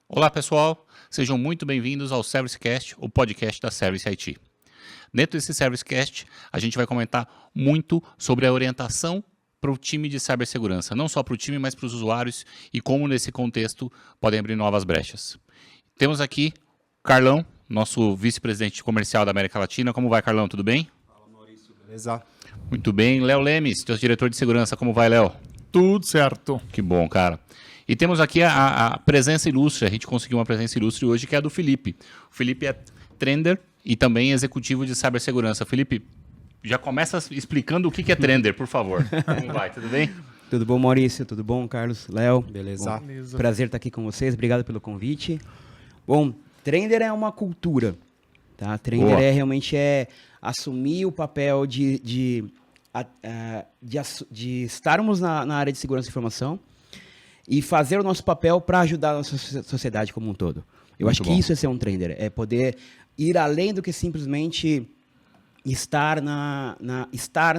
Olá pessoal, sejam muito bem-vindos ao ServiceCast, o podcast da Service IT. Dentro desse ServiceCast, a gente vai comentar muito sobre a orientação para o time de cibersegurança, não só para o time, mas para os usuários e como nesse contexto podem abrir novas brechas. Temos aqui Carlão, nosso vice-presidente comercial da América Latina. Como vai, Carlão? Tudo bem? Fala, Maurício, beleza? Muito bem. Léo Lemes, teu diretor de segurança. Como vai, Léo? Tudo certo. Que bom, cara. E temos aqui a presença ilustre, a gente conseguiu uma presença ilustre hoje, que é a do Felipe. O Felipe é trender e também executivo de cibersegurança. Felipe, já começa explicando o que é trender, por favor. Como vai? Tudo bem? Tudo bom, Maurício? Tudo bom, Carlos? Léo? Beleza. Bom, prazer estar aqui com vocês. Obrigado pelo convite. Bom, trender é uma cultura, tá? Trender realmente assumir o papel de estarmos na área de segurança da informação e fazer o nosso papel para ajudar a nossa sociedade como um todo. Eu acho que isso é ser um trender, é poder ir além do que simplesmente estar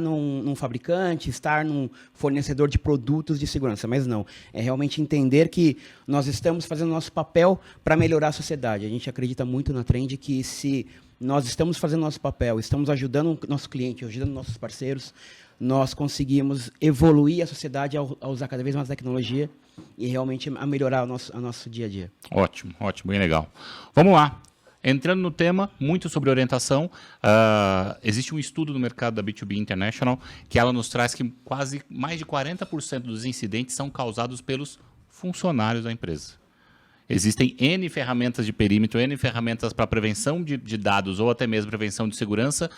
num fabricante, estar num fornecedor de produtos de segurança, mas não. É realmente entender que nós estamos fazendo o nosso papel para melhorar a sociedade. A gente acredita muito na trend que se nós estamos fazendo o nosso papel, estamos ajudando o nosso cliente, ajudando nossos parceiros, nós conseguimos evoluir a sociedade a usar cada vez mais tecnologia e realmente a melhorar o nosso dia a dia. Ótimo, ótimo, bem legal. Vamos lá. Entrando no tema, muito sobre orientação, existe um estudo no mercado da B2B International que ela nos traz que quase mais de 40% dos incidentes são causados pelos funcionários da empresa. Existem N ferramentas de perímetro, N ferramentas para prevenção de dados ou até mesmo prevenção de segurança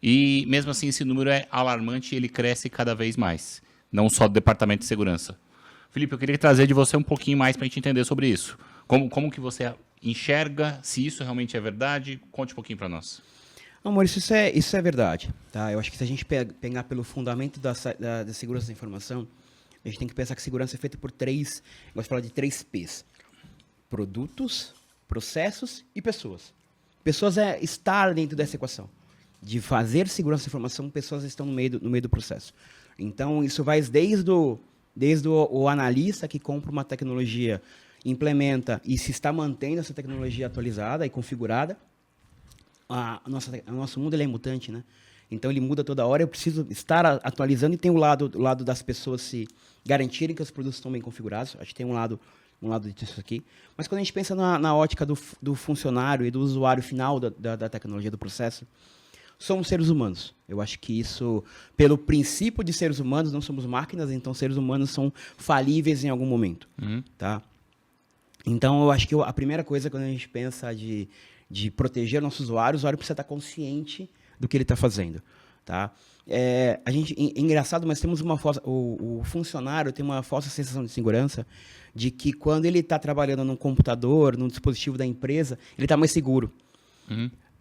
e mesmo assim esse número é alarmante e ele cresce cada vez mais, não só do departamento de segurança. Felipe, eu queria trazer de você um pouquinho mais para a gente entender sobre isso. Como que você enxerga, se isso realmente é verdade? Conte um pouquinho para nós. Não, Maurício, isso é verdade. Tá? Eu acho que se a gente pegar pelo fundamento da segurança da informação, a gente tem que pensar que segurança é feita por três, eu gosto de falar de 3 P's. Produtos, processos e pessoas. Pessoas é estar dentro dessa equação. De fazer segurança da informação, pessoas estão no meio do processo. Então, isso vai desde o analista que compra uma tecnologia, implementa e se está mantendo essa tecnologia atualizada e configurada. O nosso mundo ele é mutante, né? Então, ele muda toda hora. Eu preciso estar atualizando e tem o lado das pessoas se garantirem que os produtos estão bem configurados. Acho que tem um lado disso aqui. Mas quando a gente pensa na ótica do funcionário e do usuário final da tecnologia, do processo, somos seres humanos. Eu acho que isso, pelo princípio de seres humanos, não somos máquinas, então seres humanos são falíveis em algum momento. Tá? Então, eu acho que a primeira coisa, quando a gente pensa de proteger nosso usuário, o usuário precisa estar consciente do que ele está fazendo. Tá? É engraçado, mas temos o funcionário tem uma falsa sensação de segurança de que quando ele está trabalhando num computador, num dispositivo da empresa, ele está mais seguro.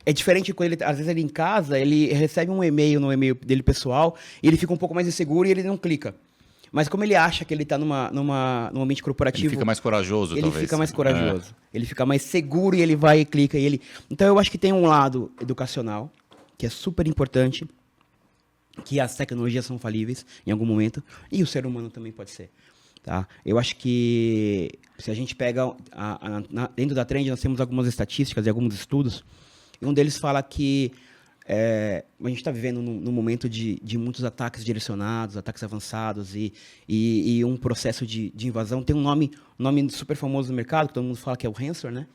É diferente quando às vezes ele em casa, ele recebe um e-mail no e-mail dele pessoal, e ele fica um pouco mais inseguro e ele não clica. Mas como ele acha que ele está num ambiente corporativo... Ele fica mais corajoso, talvez. Ele fica mais corajoso. Ele fica mais seguro e ele vai e clica. Então, eu acho que tem um lado educacional, que é super importante, que as tecnologias são falíveis em algum momento, e o ser humano também pode ser. Tá? Eu acho que se a gente pega... dentro da Trend, nós temos algumas estatísticas e alguns estudos, e um deles fala que a gente está vivendo num momento de muitos ataques direcionados, ataques avançados e um processo de invasão. Tem um nome super famoso no mercado, que todo mundo fala que é o ransomware,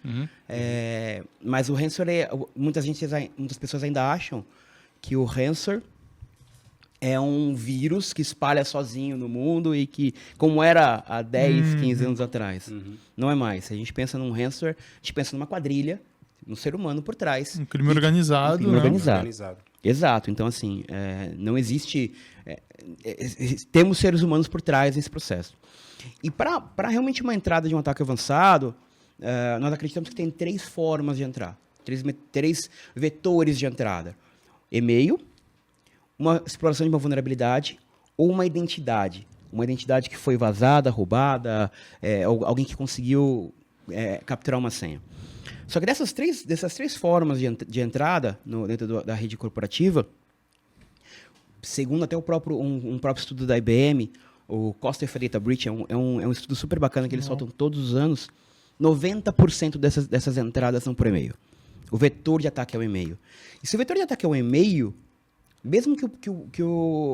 né? Mas o ransomware, muitas pessoas ainda acham que o ransomware é um vírus que espalha sozinho no mundo e que, como era há 10, 15 anos atrás. Não é mais. Se a gente pensa num ransomware, a gente pensa numa quadrilha, no ser humano por trás. Um crime organizado. Um crime organizado. Exato. Então, assim, não existe... temos seres humanos por trás desse processo. E para realmente uma entrada de um ataque avançado, nós acreditamos que tem 3 formas de entrar. 3 vetores de entrada. E-mail, uma exploração de uma vulnerabilidade ou uma identidade. Uma identidade que foi vazada, roubada, alguém que conseguiu capturar uma senha. Só que dessas três formas de entrada dentro da rede corporativa, segundo até um próprio estudo da IBM, o Cost of Data Breach é um estudo super bacana que eles soltam todos os anos, 90% dessas entradas são por e-mail. O vetor de ataque é o e-mail. E se o vetor de ataque é o e-mail, mesmo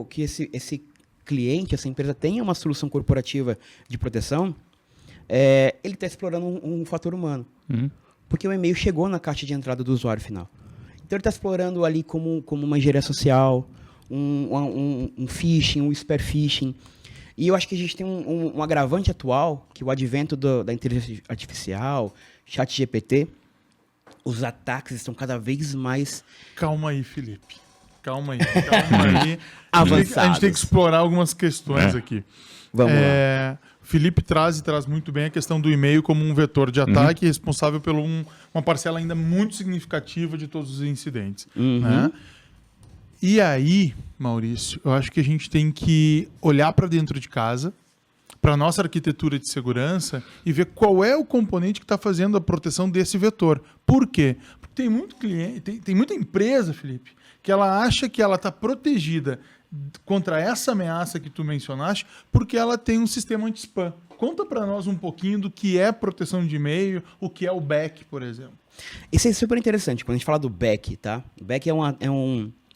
que esse cliente, essa empresa tenha uma solução corporativa de proteção, ele está explorando um fator humano. Porque o e-mail chegou na caixa de entrada do usuário final. Então ele está explorando ali como uma engenharia social, um phishing, um spear phishing. E eu acho que a gente tem um agravante atual, que o advento da inteligência artificial, chat GPT, os ataques estão cada vez mais... Calma aí, Felipe. Calma aí. Avançados. A gente tem que explorar algumas questões aqui. Vamos lá. Felipe traz muito bem a questão do e-mail como um vetor de ataque responsável por uma parcela ainda muito significativa de todos os incidentes. Né? E aí, Maurício, eu acho que a gente tem que olhar para dentro de casa, para a nossa arquitetura de segurança e ver qual é o componente que está fazendo a proteção desse vetor. Por quê? Porque tem muito cliente, tem muita empresa, Felipe, que ela acha que ela está protegida contra essa ameaça que tu mencionaste porque ela tem um sistema anti-spam. Conta para nós um pouquinho do que é proteção de e-mail, o que é o BEC, por exemplo. Isso é super interessante. Quando a gente fala do BEC, tá? O BEC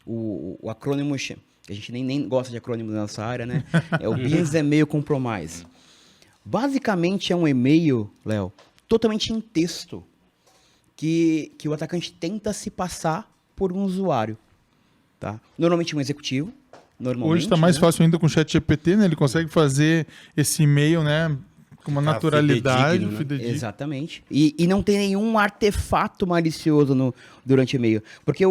o acrônimo, a gente nem gosta de acrônimo na nossa área, né? É o Business Email Compromise. Basicamente é um e-mail, Léo, totalmente em texto, que o atacante tenta se passar por um usuário. Tá? Normalmente um executivo. Hoje está mais fácil ainda com o ChatGPT, né? Ele consegue fazer esse e-mail, né, com uma naturalidade. Fidedigno, né? Exatamente. E não tem nenhum artefato malicioso durante o e-mail. Porque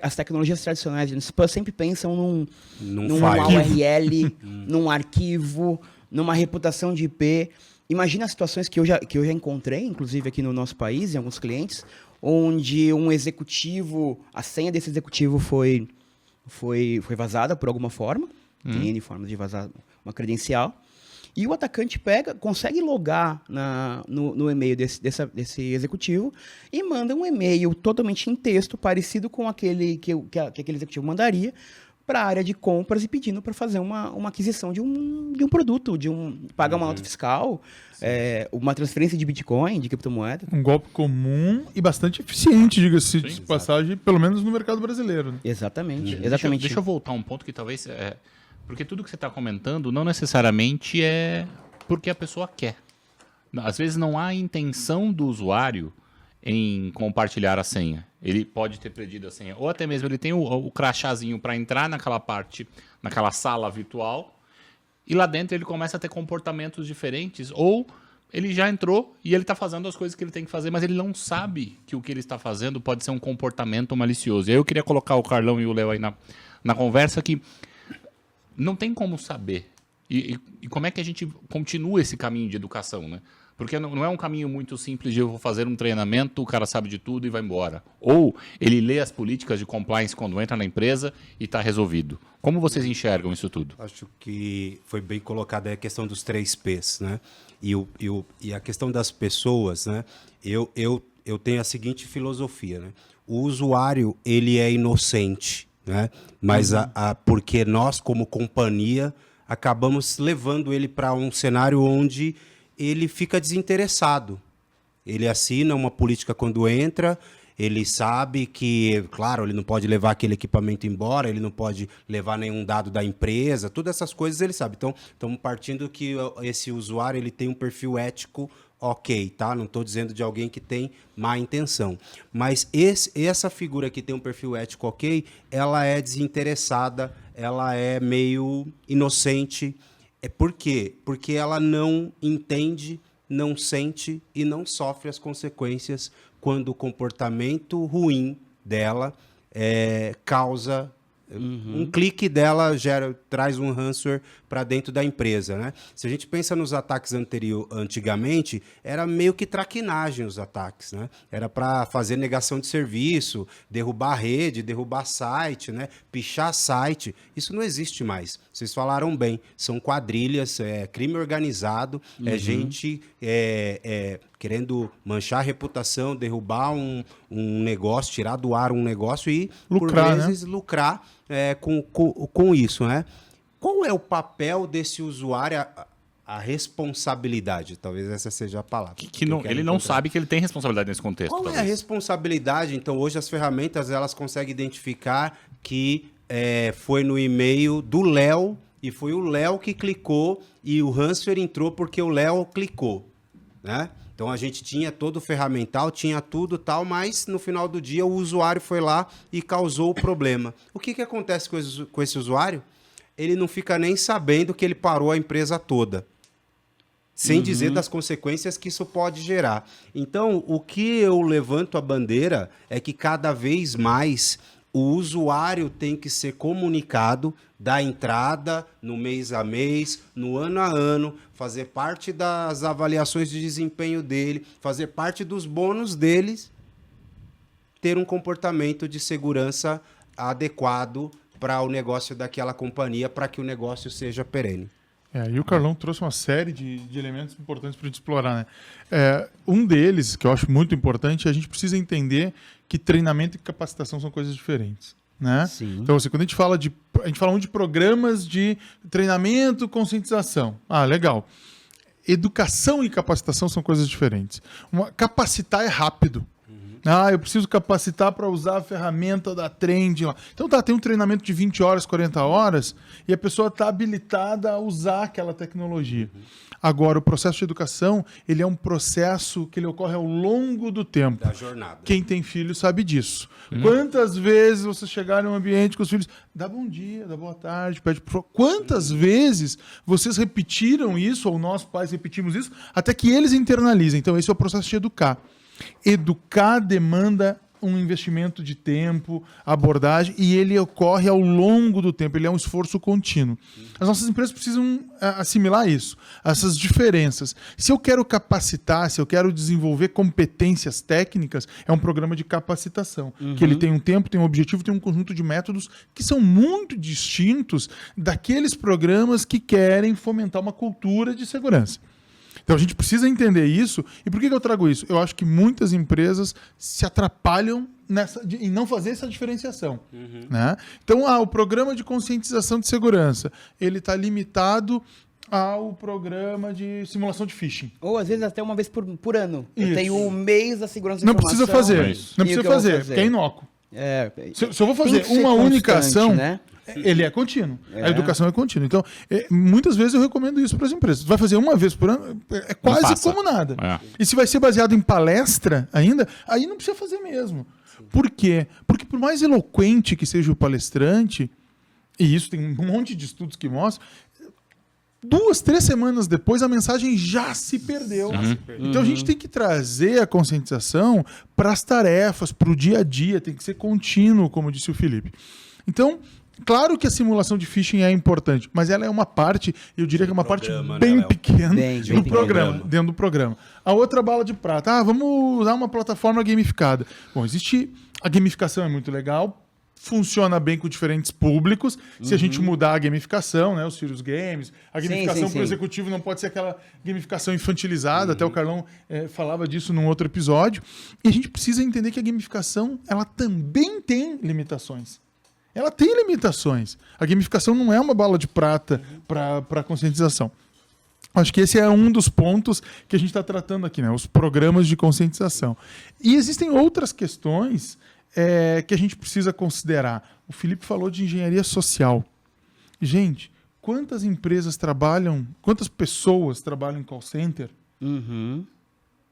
as tecnologias tradicionais de spam sempre pensam numa URL, num arquivo, numa reputação de IP. Imagina as situações que eu já encontrei, inclusive aqui no nosso país, em alguns clientes, onde um executivo, a senha desse executivo foi vazada por alguma forma, tem N formas de vazar uma credencial, e o atacante consegue logar no e-mail desse executivo e manda um e-mail totalmente em texto, parecido com aquele que aquele executivo mandaria, para a área de compras e pedindo para fazer uma aquisição de um produto, pagar uma nota fiscal, uma transferência de Bitcoin, de criptomoeda. Um golpe comum e bastante eficiente, diga-se de passagem, pelo menos no mercado brasileiro. Né? Exatamente. Deixa eu voltar um ponto que talvez... porque tudo que você está comentando não necessariamente é porque a pessoa quer. Às vezes não há intenção do usuário em compartilhar a senha. Ele pode ter perdido a senha. Ou até mesmo ele tem o crachazinho para entrar naquela sala virtual, e lá dentro ele começa a ter comportamentos diferentes, ou ele já entrou e ele está fazendo as coisas que ele tem que fazer, mas ele não sabe que o que ele está fazendo pode ser um comportamento malicioso. E aí eu queria colocar o Carlão e o Léo aí na conversa, que não tem como saber. E como é que a gente continua esse caminho de educação, né? Porque não é um caminho muito simples de eu vou fazer um treinamento, o cara sabe de tudo e vai embora. Ou ele lê as políticas de compliance quando entra na empresa e está resolvido. Como vocês enxergam isso tudo? Acho que foi bem colocada a questão dos 3 P's, né? E a questão das pessoas, né? Eu tenho a seguinte filosofia, né? O usuário, ele é inocente, né? Mas porque nós, como companhia, acabamos levando ele para um cenário onde ele fica desinteressado. Ele assina uma política quando entra, ele sabe que, claro, ele não pode levar aquele equipamento embora, ele não pode levar nenhum dado da empresa, todas essas coisas ele sabe. Então, estamos partindo que esse usuário ele tem um perfil ético ok, tá? Não estou dizendo de alguém que tem má intenção. Mas essa figura que tem um perfil ético ok, ela é desinteressada, ela é meio inocente. Por quê? Porque ela não entende, não sente e não sofre as consequências quando o comportamento ruim dela causa... Um clique dela traz um ransomware para dentro da empresa, né? Se a gente pensa nos ataques antigamente, era meio que traquinagem os ataques, né? Era para fazer negação de serviço, derrubar rede, derrubar site, né? Pichar site. Isso não existe mais. Vocês falaram bem. São quadrilhas, crime organizado, é gente querendo manchar a reputação, derrubar um negócio, tirar do ar um negócio e, lucrar, por vezes, né? Lucrar com isso, né? Qual é o papel desse usuário? a responsabilidade, talvez essa seja a palavra. Que não, eu quero ele não encontrar. sabe que ele tem responsabilidade nesse contexto. Qual é a talvez. responsabilidade? Então, hoje as ferramentas elas conseguem identificar que foi no e-mail do Léo e foi o Léo que clicou e o ransomware entrou porque o Léo clicou, né? Então a gente tinha todo o ferramental, tinha tudo tal, mas no final do dia o usuário foi lá e causou o problema. O que acontece com esse usuário? Ele não fica nem sabendo que ele parou a empresa toda. Sem dizer das consequências que isso pode gerar. Então, o que eu levanto a bandeira é que cada vez mais o usuário tem que ser comunicado da entrada, no mês a mês, no ano a ano, fazer parte das avaliações de desempenho dele, fazer parte dos bônus deles, ter um comportamento de segurança adequado para o negócio daquela companhia, para que o negócio seja perene. E o Carlão trouxe uma série de elementos importantes para a gente explorar, né? Um deles, que eu acho muito importante, a gente precisa entender que treinamento e capacitação são coisas diferentes, né? Sim. Então, assim, quando a gente fala muito de programas de treinamento, conscientização. Ah, legal. Educação e capacitação são coisas diferentes. Capacitar é rápido. Eu preciso capacitar para usar a ferramenta da Trend lá. Então tem um treinamento de 20 horas, 40 horas, e a pessoa está habilitada a usar aquela tecnologia. Agora, o processo de educação, ele é um processo que ele ocorre ao longo do tempo. Da jornada. Quem tem filho sabe disso. Quantas vezes você chegar em um ambiente com os filhos, dá bom dia, dá boa tarde, pede por favor. Quantas vezes vocês repetiram isso, ou nós pais repetimos isso, até que eles internalizem. Então, esse é o processo de educar. Educar demanda um investimento de tempo, abordagem, e ele ocorre ao longo do tempo, ele é um esforço contínuo. As nossas empresas precisam assimilar isso, essas diferenças. Se eu quero capacitar, se eu quero desenvolver competências técnicas, é um programa de capacitação, que ele tem um tempo, tem um objetivo, tem um conjunto de métodos que são muito distintos daqueles programas que querem fomentar uma cultura de segurança. Então a gente precisa entender isso. E por que eu trago isso? Eu acho que muitas empresas se atrapalham em não fazer essa diferenciação. Né? Então, o programa de conscientização de segurança, ele está limitado ao programa de simulação de phishing. Ou às vezes até uma vez por ano. Isso. Eu tenho o mês da segurança da Não informação. precisa fazer. isso. Não E o precisa que eu vou fazer, fazer? porque é inócuo. Se eu vou Tem fazer que ser uma única constante, ação, né? ele é contínuo. A educação é contínua. Então, muitas vezes eu recomendo isso para as empresas. Vai fazer uma vez por ano, é quase passa. como nada. É. E se vai ser baseado em palestra ainda, aí não precisa fazer mesmo. Por quê? Porque por mais eloquente que seja o palestrante, e isso tem um monte de estudos que mostram, 2, 3 semanas depois a mensagem já se perdeu. Então a gente tem que trazer a conscientização para as tarefas, para o dia a dia, tem que ser contínuo, como disse o Felipe. Então, claro que a simulação de phishing é importante, mas ela é uma parte, eu diria que é uma parte programa, bem né, Léo? pequena Bem do programa, pequena. dentro do programa. A outra bala de prata, vamos usar uma plataforma gamificada. Bom, a gamificação é muito legal, funciona bem com diferentes públicos. Se a gente mudar a gamificação, né, os Serious Games, a gamificação para o executivo não pode ser aquela gamificação infantilizada, até o Carlão falava disso num outro episódio. E a gente precisa entender que a gamificação ela também tem limitações. Ela tem limitações. A gamificação não é uma bala de prata para a conscientização. Acho que esse é um dos pontos que a gente está tratando aqui, né? Os programas de conscientização. E existem outras questões que a gente precisa considerar. O Felipe falou de engenharia social. Gente, quantas pessoas trabalham em call center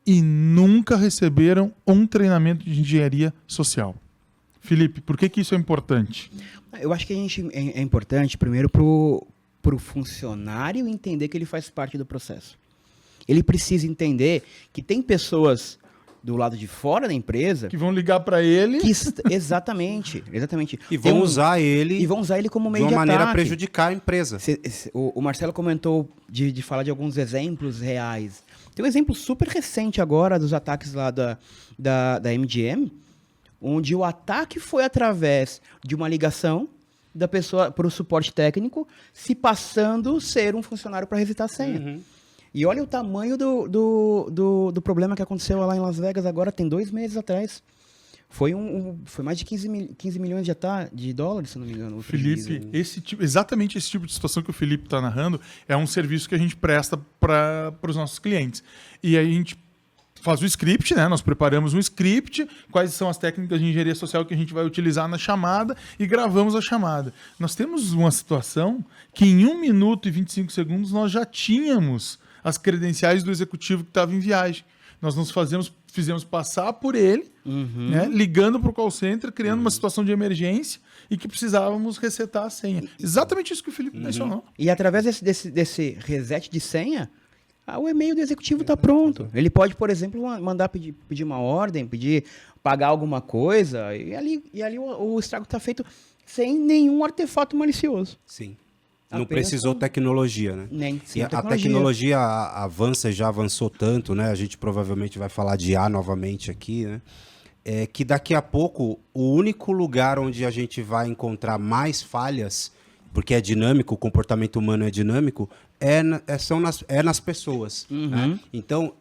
e nunca receberam um treinamento de engenharia social? Felipe, por que isso é importante? Eu acho que é importante, primeiro, para o funcionário entender que ele faz parte do processo. Ele precisa entender que tem pessoas do lado de fora da empresa Que vão ligar para ele. exatamente. E vão usar ele como de meio uma de maneira a ataque. prejudicar a empresa. O Marcelo comentou de falar de alguns exemplos reais. Tem um exemplo super recente agora dos ataques lá da MGM, onde o ataque foi através de uma ligação da pessoa para o suporte técnico, se passando ser um funcionário para resetar a senha. E olha o tamanho do problema que aconteceu lá em Las Vegas agora, tem 2 meses atrás. Foi mais de 15 milhões de dólares, se não me engano. o prejuízo. Felipe, exatamente esse tipo de situação que o Felipe está narrando é um serviço que a gente presta para os nossos clientes. E aí a gente faz o script, né? Nós preparamos um script, quais são as técnicas de engenharia social que a gente vai utilizar na chamada e gravamos a chamada. Nós temos uma situação que em 1 minuto e 25 segundos nós já tínhamos as credenciais do executivo que estava em viagem. Nós fizemos passar por ele, né, ligando para o call center, criando uma situação de emergência e que precisávamos resetar a senha. Exatamente isso que o Felipe mencionou. E através desse reset de senha, o e-mail do executivo está pronto. Ele pode, por exemplo, mandar pedir uma ordem, pagar alguma coisa, e ali o estrago está feito sem nenhum artefato malicioso. Sim. Não Apenas precisou tecnologia, né? Nem E a tecnologia avança, já avançou tanto, né? A gente provavelmente vai falar de IA novamente aqui, né? É que daqui a pouco, o único lugar onde a gente vai encontrar mais falhas, porque é dinâmico, o comportamento humano é dinâmico, é nas pessoas. Né? Então,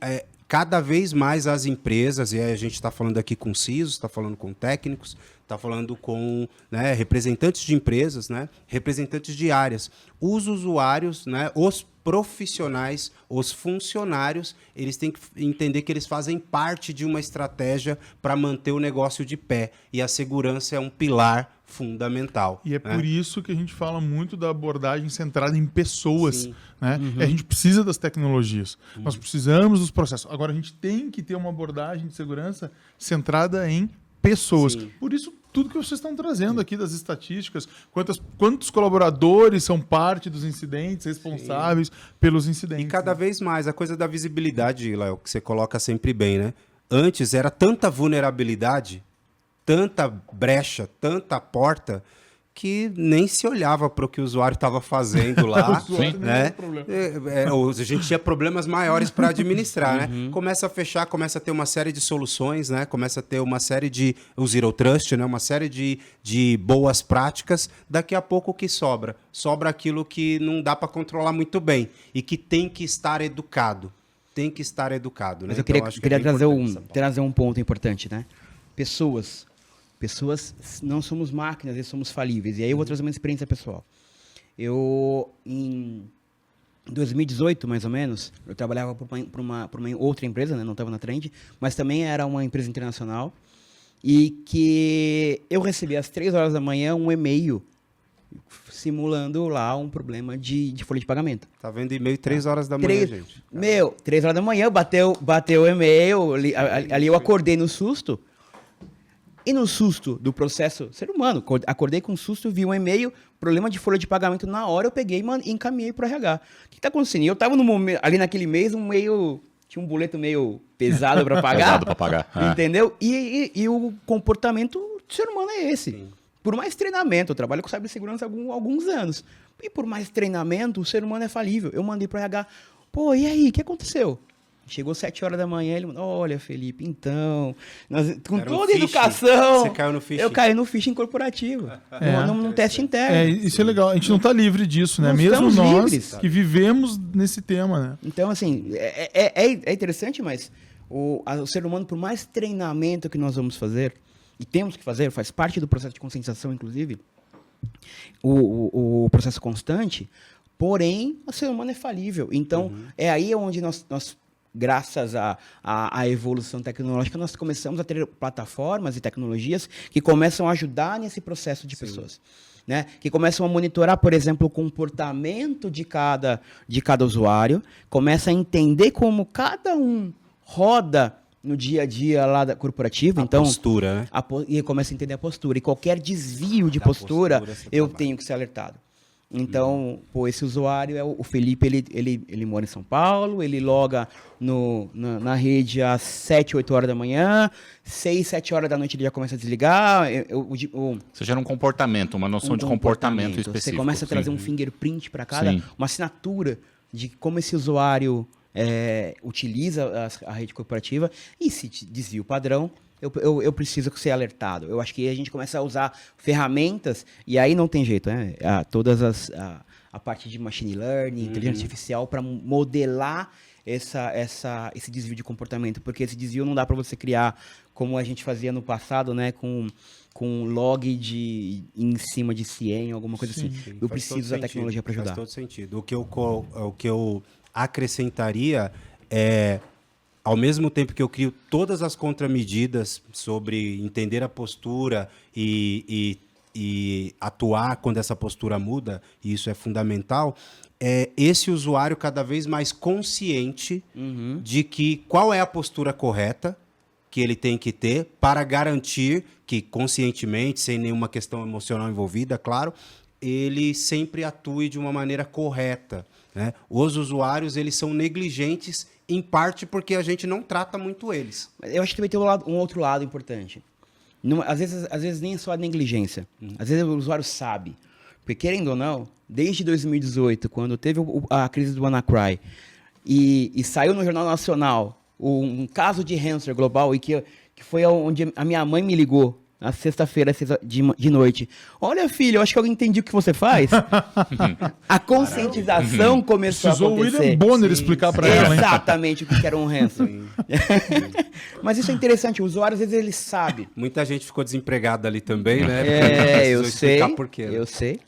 cada vez mais as empresas, e aí a gente está falando aqui com CISOs, está falando com técnicos, está falando com, né, representantes de empresas, né, representantes de áreas. Os usuários, né, os profissionais, os funcionários, eles têm que entender que eles fazem parte de uma estratégia para manter o negócio de pé. E a segurança é um pilar fundamental. E é né? por isso que a gente fala muito da abordagem centrada em pessoas. Né? A gente precisa das tecnologias. Nós precisamos dos processos. Agora, a gente tem que ter uma abordagem de segurança centrada em pessoas. Sim. Por isso, tudo que vocês estão trazendo aqui das estatísticas, quantos colaboradores são parte dos incidentes, responsáveis pelos incidentes. E cada vez mais, a coisa da visibilidade, Léo, que você coloca sempre bem, né? Antes era tanta vulnerabilidade, tanta brecha, tanta porta, que nem se olhava para o que o usuário estava fazendo lá. Né? A gente tinha problemas maiores para administrar. Né? Começa a fechar, começa a ter uma série de soluções, né? Começa a ter uma série de... o Zero Trust, né? Uma série de boas práticas. Daqui a pouco o que sobra? Sobra aquilo que não dá para controlar muito bem e que tem que estar educado. Tem que estar educado. Né? Mas eu Então, queria, acho que queria é trazer um ponto importante, né? Pessoas não somos máquinas, nós somos falíveis. E aí eu vou trazer uma experiência pessoal. Eu, em 2018, mais ou menos, eu trabalhava para uma outra empresa, né? Não estava na Trend, mas também era uma empresa internacional, e que eu recebi às 3 horas da manhã um e-mail simulando lá um problema de folha de pagamento. Tá vendo e-mail 3 horas da manhã, gente. 3 horas da manhã, bateu o e-mail, ali eu acordei no susto. E no susto do processo, ser humano, acordei com susto, vi um e-mail, problema de folha de pagamento na hora, eu peguei e encaminhei para o RH. O que está acontecendo? Eu estava ali naquele mês, tinha um boleto meio pesado para pagar. Pesado para pagar. Entendeu? E o comportamento do ser humano é esse. Sim. Por mais treinamento, eu trabalho com cibersegurança há alguns anos, e por mais treinamento, o ser humano é falível. Eu mandei para o RH, pô, e aí, o que aconteceu? Chegou 7 horas da manhã, ele mandou, olha, Felipe, então, com toda a educação, você caiu no phishing. Eu caí no phishing corporativo, num teste interno. Isso é legal, a gente não está livre disso, né? Mesmo nós livres. Que vivemos nesse tema, né? Então, assim, é interessante, mas o ser humano, por mais treinamento que nós vamos fazer, e temos que fazer, faz parte do processo de conscientização, inclusive, o processo constante, porém, o ser humano é falível. Então, é aí onde nós graças à evolução tecnológica, nós começamos a ter plataformas e tecnologias que começam a ajudar nesse processo de pessoas. Né? Que começam a monitorar, por exemplo, o comportamento de cada usuário, começa a entender como cada um roda no dia a dia lá da corporativa. Então, postura, né? E começa a entender a postura. E qualquer desvio de postura eu tenho que ser alertado. Então, esse usuário, o Felipe, ele mora em São Paulo, ele loga na rede às 7, 8 horas da manhã, 6, 7 horas da noite ele já começa a desligar. Você gera um comportamento, uma noção de comportamento específico. Você começa a trazer um fingerprint para cada, uma assinatura de como esse usuário utiliza a rede corporativa, e se desvia o padrão, eu preciso ser alertado. Eu acho que a gente começa a usar ferramentas, e aí não tem jeito, né? A parte de machine learning, inteligência artificial, para modelar esse desvio de comportamento, porque esse desvio não dá para você criar como a gente fazia no passado, né, com log em cima de CIEM, alguma coisa assim. Eu Faz todo preciso da tecnologia para ajudar. Faz todo sentido. O que eu acrescentaria é, ao mesmo tempo que eu crio todas as contramedidas sobre entender a postura e atuar quando essa postura muda, e isso é fundamental, é esse usuário cada vez mais consciente de que qual é a postura correta que ele tem que ter para garantir que conscientemente, sem nenhuma questão emocional envolvida, claro, ele sempre atue de uma maneira correta, né? Os usuários, eles são negligentes, em parte porque a gente não trata muito eles. Eu acho que também tem um outro lado importante. Às vezes nem é só a negligência. Às vezes o usuário sabe. Porque, querendo ou não, desde 2018, quando teve a crise do WannaCry, e saiu no Jornal Nacional um caso de ransomware global, e que foi onde a minha mãe me ligou, na sexta-feira de noite. Olha, filho, eu acho que eu entendi o que você faz. A conscientização começou Precisou a o acontecer. William Bonner explicar para ela, hein? Exatamente o que era um ransomware. Mas isso é interessante, o usuário, às vezes, ele sabe. Muita gente ficou desempregada ali também, né? Eu Precisou sei, explicar por quê, né? eu sei.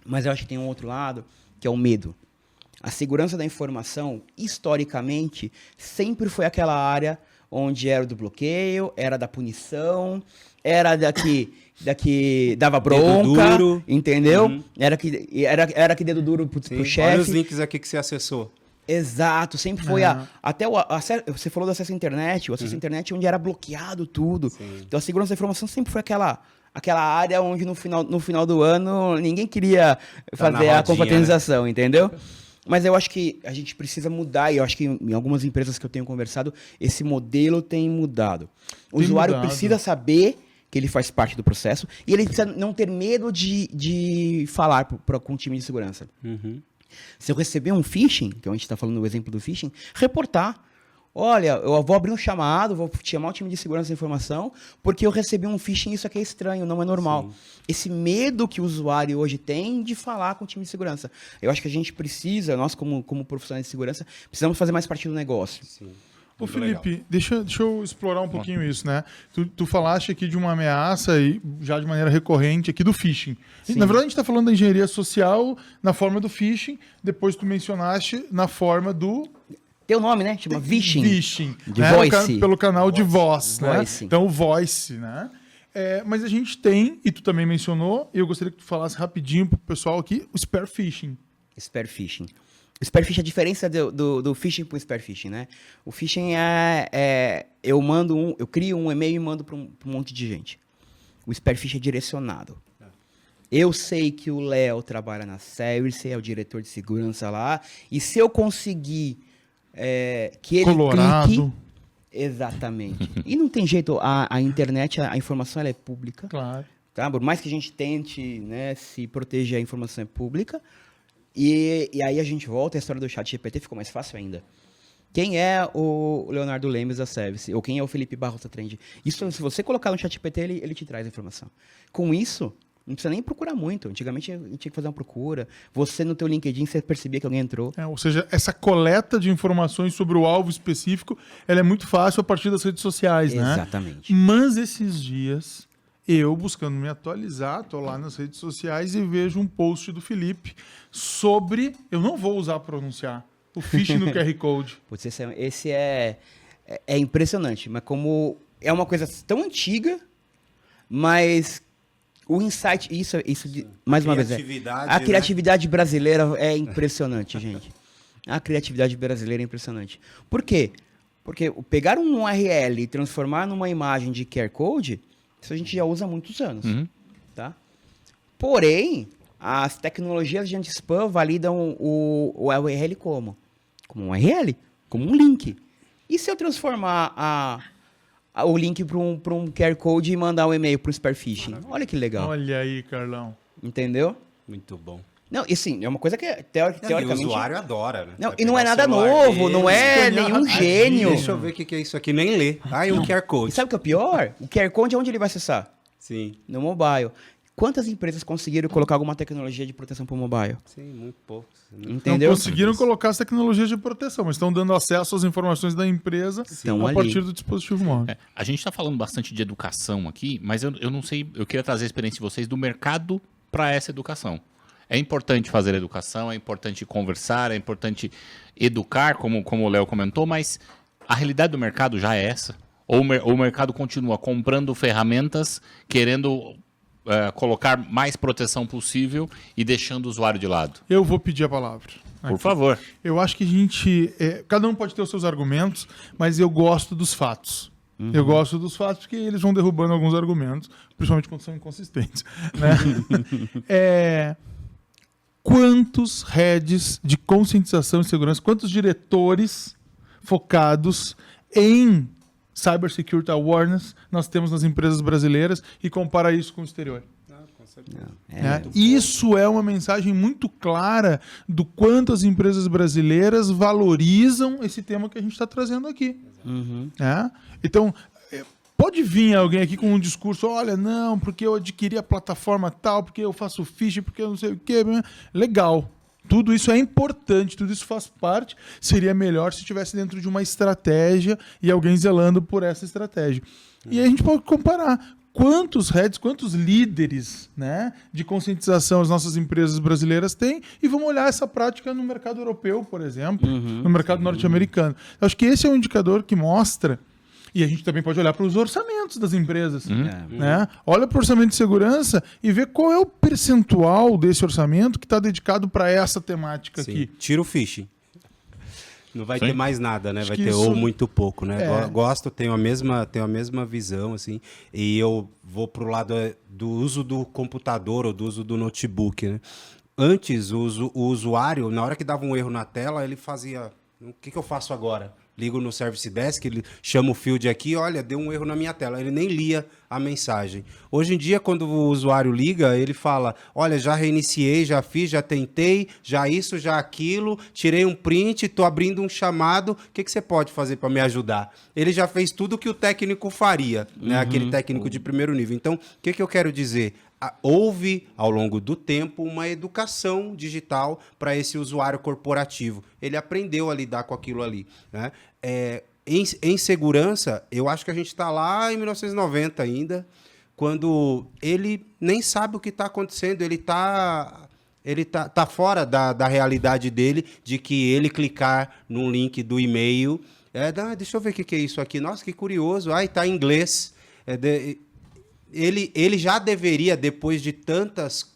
Mas eu acho que tem um outro lado, que é o medo. A segurança da informação, historicamente, sempre foi aquela área onde era do bloqueio, era da punição, era da que dava bronca, duro. Entendeu? Era que dedo duro pro Olha os chefe. links aqui que você acessou. Exato, sempre foi você falou do acesso à internet, o acesso à internet onde era bloqueado tudo. Sim. Então a segurança da informação sempre foi aquela área onde no final do ano ninguém queria fazer a confraternização, entendeu? Mas eu acho que a gente precisa mudar, e eu acho que em algumas empresas que eu tenho conversado, esse modelo tem mudado. O usuário precisa saber que ele faz parte do processo, e ele precisa não ter medo de falar com o time de segurança. Se eu receber um phishing, que a gente está falando do exemplo do phishing, reportar. Olha, eu vou abrir um chamado, vou chamar o time de segurança da informação, porque eu recebi um phishing e isso aqui é estranho, não é normal. Sim. Esse medo que o usuário hoje tem de falar com o time de segurança. Eu acho que a gente precisa, nós como profissionais de segurança, precisamos fazer mais parte do negócio. Sim. Ô Felipe, deixa eu explorar um pouquinho isso, né? Tu falaste aqui de uma ameaça, e já de maneira recorrente, aqui do phishing. Sim. Na verdade, a gente está falando da engenharia social na forma do phishing, depois tu mencionaste na forma do... Tem o nome, né? Chama Vishing. Vishing. De né? Voice. Pelo canal de voz, né? Voice. Então, o Voice, né? Mas a gente tem, e tu também mencionou, e eu gostaria que tu falasse rapidinho pro pessoal aqui, o Spear Phishing. Spear Phishing. O Spear Phishing, a diferença do phishing pro Spear Phishing, né? O phishing eu crio um e-mail e mando para um monte de gente. O Spear Phishing é direcionado. Eu sei que o Léo trabalha na Service, é o diretor de segurança lá, e se eu conseguir que ele clique... Exatamente. E não tem jeito, a internet, a informação ela é pública. Claro. Tá? Por mais que a gente tente, né, se proteger, a informação é pública. E aí a gente volta, a história do ChatGPT ficou mais fácil ainda. Quem é o Leonardo Lemes da Service? Ou quem é o Felipe Barros da Trend? Isso, se você colocar no ChatGPT, ele te traz a informação. Com isso, não precisa nem procurar muito. Antigamente, a gente tinha que fazer uma procura. Você, no teu LinkedIn, você percebia que alguém entrou. Ou seja, essa coleta de informações sobre o alvo específico, ela é muito fácil a partir das redes sociais, né? Exatamente. Mas esses dias, eu buscando me atualizar, tô lá nas redes sociais e vejo um post do Felipe sobre, eu não vou usar pronunciar, o phishing do QR Code. Putz, esse é impressionante, mas como é uma coisa tão antiga, mas... O insight, mais uma vez, a criatividade brasileira é impressionante, gente. A criatividade brasileira é impressionante. Por quê? Porque pegar um URL e transformar numa imagem de QR Code, isso a gente já usa há muitos anos. Tá? Porém, as tecnologias de anti-spam validam o URL como? Como um URL, como um link. E se eu transformar o link para um QR Code e mandar um e-mail para o Spear Phishing? Olha que legal. Olha aí, Carlão. Entendeu? Muito bom. Não, e assim, é uma coisa que teoricamente... o usuário adora, né? Não, e não é nada novo, não é nenhum gênio. Deixa eu ver o que é isso aqui, nem ler. E um QR Code. E sabe o que é o pior? O QR Code, onde ele vai acessar? Sim. No mobile. quantas empresas conseguiram colocar alguma tecnologia de proteção para o mobile? Sim, muito pouco. Entendeu? Não conseguiram colocar as tecnologias de proteção, mas estão dando acesso às informações da empresa Estão a ali. partir do dispositivo móvel. É, a gente está falando bastante de educação aqui, mas eu não sei, eu queria trazer a experiência de vocês do mercado para essa educação. É importante fazer educação, é importante conversar, é importante educar, como o Léo comentou, mas a realidade do mercado já é essa? Ou o mercado continua comprando ferramentas, querendo colocar mais proteção possível e deixando o usuário de lado? Eu vou pedir a palavra. Por favor. Eu acho que a gente... cada um pode ter os seus argumentos, mas eu gosto dos fatos. Eu gosto dos fatos porque eles vão derrubando alguns argumentos, principalmente quando são inconsistentes. Né? Quantos heads de conscientização e segurança, quantos diretores focados em Cybersecurity Awareness nós temos nas empresas brasileiras e compara isso com o exterior? Isso é uma mensagem muito clara do quanto as empresas brasileiras valorizam esse tema que a gente está trazendo aqui. Então, pode vir alguém aqui com um discurso, olha, não, porque eu adquiri a plataforma tal, porque eu faço phishing, porque eu não sei o quê. Legal. Tudo isso é importante, tudo isso faz parte. Seria melhor se estivesse dentro de uma estratégia e alguém zelando por essa estratégia. E aí a gente pode comparar quantos heads, quantos líderes, né, de conscientização as nossas empresas brasileiras têm e vamos olhar essa prática no mercado europeu, por exemplo, no mercado norte-americano. Eu acho que esse é um indicador que mostra. E a gente também pode olhar para os orçamentos das empresas. Né? Olha para o orçamento de segurança e vê qual é o percentual desse orçamento que está dedicado para essa temática aqui. Tira o phishing. Não vai ter mais nada, né? Acho Vai que ter isso... ou muito pouco, né? Gosto, tenho a mesma visão, assim. E eu vou pro lado do uso do computador ou do uso do notebook, né? Antes, o usuário, na hora que dava um erro na tela, ele fazia... O que eu faço agora? Ligo no Service Desk, ele chama o field aqui, olha, deu um erro na minha tela. Ele nem lia a mensagem. Hoje em dia, quando o usuário liga, ele fala, olha, já reiniciei, já fiz, já tentei, já isso, já aquilo, tirei um print, estou abrindo um chamado, o que você pode fazer para me ajudar? Ele já fez tudo o que o técnico faria, né? Aquele técnico de primeiro nível. Então, o que eu quero dizer? Houve, ao longo do tempo, uma educação digital para esse usuário corporativo. Ele aprendeu a lidar com aquilo ali. Né? Em segurança, eu acho que a gente está lá em 1990 ainda, quando ele nem sabe o que está acontecendo, ele tá fora da realidade dele, de que ele clicar num link do e-mail, deixa eu ver o que é isso aqui, nossa, que curioso, está em inglês, Ele já deveria, depois de tantas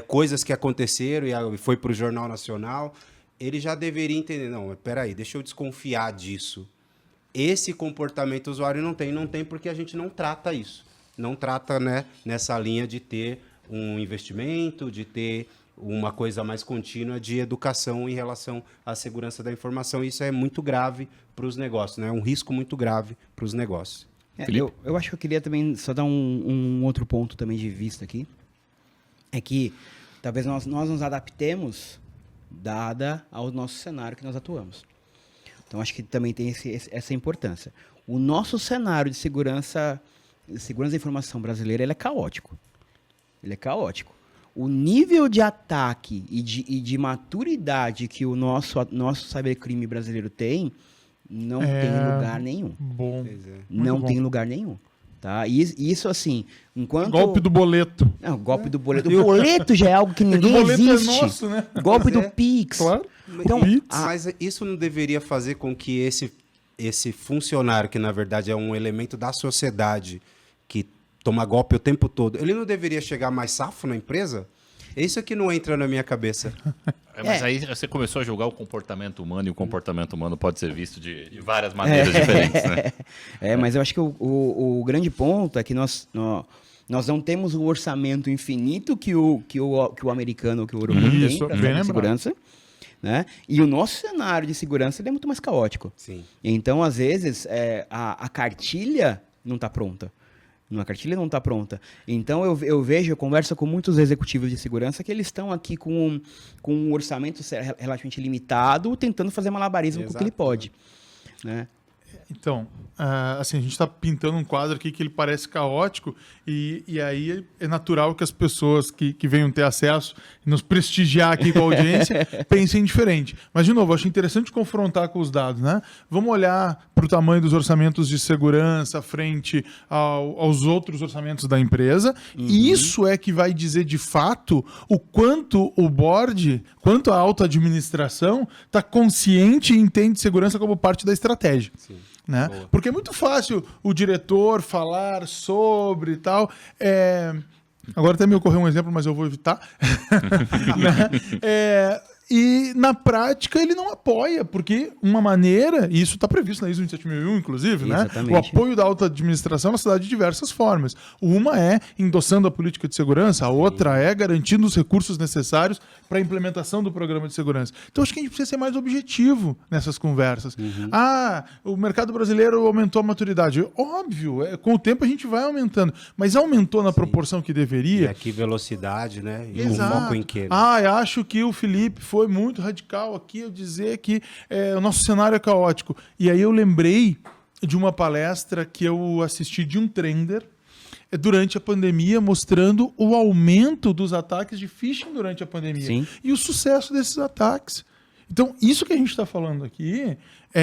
coisas que aconteceram e foi para o Jornal Nacional, ele já deveria entender, não, peraí, deixa eu desconfiar disso. Esse comportamento o usuário não tem porque a gente não trata isso. Não trata, né, nessa linha de ter um investimento, de ter uma coisa mais contínua de educação em relação à segurança da informação. Isso é muito grave para os negócios, né? É um risco muito grave para os negócios. Eu acho que eu queria também só dar um outro ponto também de vista aqui. É que talvez nós nos adaptemos dada ao nosso cenário que nós atuamos. Então, acho que também tem essa importância. O nosso cenário de segurança da informação brasileira, ele é caótico. Ele é caótico. O nível de ataque e de maturidade que o nosso cybercrime brasileiro tem, não tem lugar nenhum. Bom. Não tem lugar nenhum. Tá? E isso, assim, enquanto... Golpe do boleto. Não, golpe do boleto. O boleto já é algo que ninguém existe. O boleto é nosso, né? Golpe do Pix. Claro. Então, mas isso não deveria fazer com que esse funcionário, que na verdade é um elemento da sociedade, que toma golpe o tempo todo, ele não deveria chegar mais safo na empresa? Isso que não entra na minha cabeça. Mas aí você começou a julgar o comportamento humano, e o comportamento humano pode ser visto de várias maneiras diferentes, né? Mas eu acho que o grande ponto é que nós não temos um orçamento infinito que o americano ou que o europeu tem para segurança. Né? E o nosso cenário de segurança ele é muito mais caótico. Sim. Então, às vezes, a cartilha não está pronta. A cartilha não está pronta. Então, eu converso com muitos executivos de segurança que eles estão aqui com um orçamento relativamente limitado, tentando fazer malabarismo com o que ele pode. Né? Então, assim, a gente está pintando um quadro aqui que ele parece caótico e aí é natural que as pessoas que venham ter acesso e nos prestigiar aqui com a audiência pensem diferente. Mas, de novo, eu acho interessante confrontar com os dados, né? Vamos olhar para o tamanho dos orçamentos de segurança frente aos outros orçamentos da empresa. E isso é que vai dizer, de fato, o quanto o board, quanto a alta administração está consciente e entende segurança como parte da estratégia. Sim. Né? Porque é muito fácil o diretor falar sobre e tal. Agora até me ocorreu um exemplo, mas eu vou evitar. Né? E na prática ele não apoia, porque uma maneira, e isso está previsto na ISO 27001, inclusive, né? O apoio da alta administração na cidade de diversas formas. Uma é endossando a política de segurança, a outra é garantindo os recursos necessários para a implementação do programa de segurança. Então acho que a gente precisa ser mais objetivo nessas conversas. O mercado brasileiro aumentou a maturidade. Óbvio, com o tempo a gente vai aumentando, mas aumentou na proporção que deveria. E aqui velocidade, né? E Exato. com foco em quê? Né? Acho que o Felipe foi muito radical aqui ao dizer que o nosso cenário é caótico. E aí eu lembrei de uma palestra que eu assisti de um trader durante a pandemia, mostrando o aumento dos ataques de phishing durante a pandemia. Sim. E o sucesso desses ataques. Então, isso que a gente está falando aqui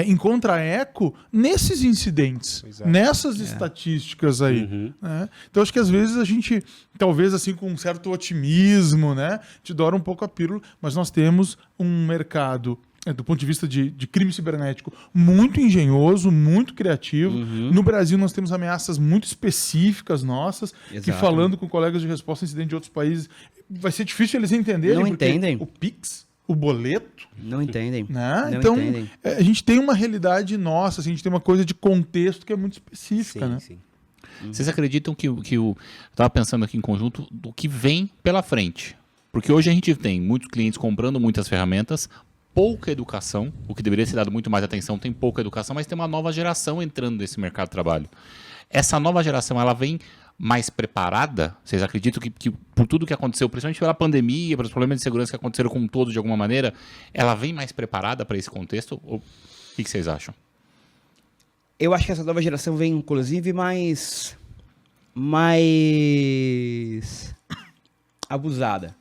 encontra eco nesses incidentes, nessas estatísticas aí. Né? Então, acho que às vezes a gente, talvez assim com um certo otimismo, né, te dora um pouco a pílula, mas nós temos um mercado, do ponto de vista de crime cibernético, muito engenhoso, muito criativo. No Brasil, nós temos ameaças muito específicas nossas, que falando com colegas de resposta a incidente de outros países, vai ser difícil eles entenderem. Não entendem. O Pix, o boleto. Não entendem. Né? Não Então, entendem. a gente tem uma realidade nossa, assim, a gente tem uma coisa de contexto que é muito específica. Sim, né? sim. Vocês acreditam que eu estava pensando aqui em conjunto do que vem pela frente? Porque hoje a gente tem muitos clientes comprando muitas ferramentas, pouca educação, o que deveria ser dado muito mais atenção, tem pouca educação, mas tem uma nova geração entrando nesse mercado de trabalho. Essa nova geração, ela vem mais preparada? Vocês acreditam que por tudo que aconteceu, principalmente pela pandemia, pelos problemas de segurança que aconteceram como um todo de alguma maneira, ela vem mais preparada para esse contexto? Ou o que vocês acham? Eu acho que essa nova geração vem, inclusive, mais abusada.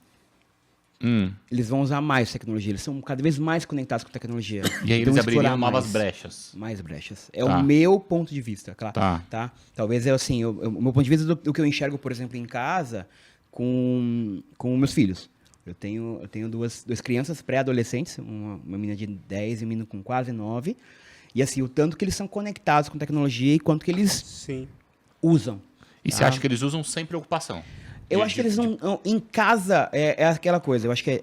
Eles vão usar mais tecnologia, eles são cada vez mais conectados com tecnologia. E aí Então, eles abririam explorar novas mais. brechas. Mais brechas. Tá. O meu ponto de vista, claro. Tá. Talvez assim, o meu ponto de vista do que eu enxergo, por exemplo, em casa com meus filhos. Eu tenho duas crianças pré-adolescentes, uma menina de 10 e um menino com quase 9. E assim, o tanto que eles são conectados com tecnologia e quanto que eles Sim. usam. E você acha que eles usam sem preocupação? Eu acho que eles não. Em casa é aquela coisa. Eu acho que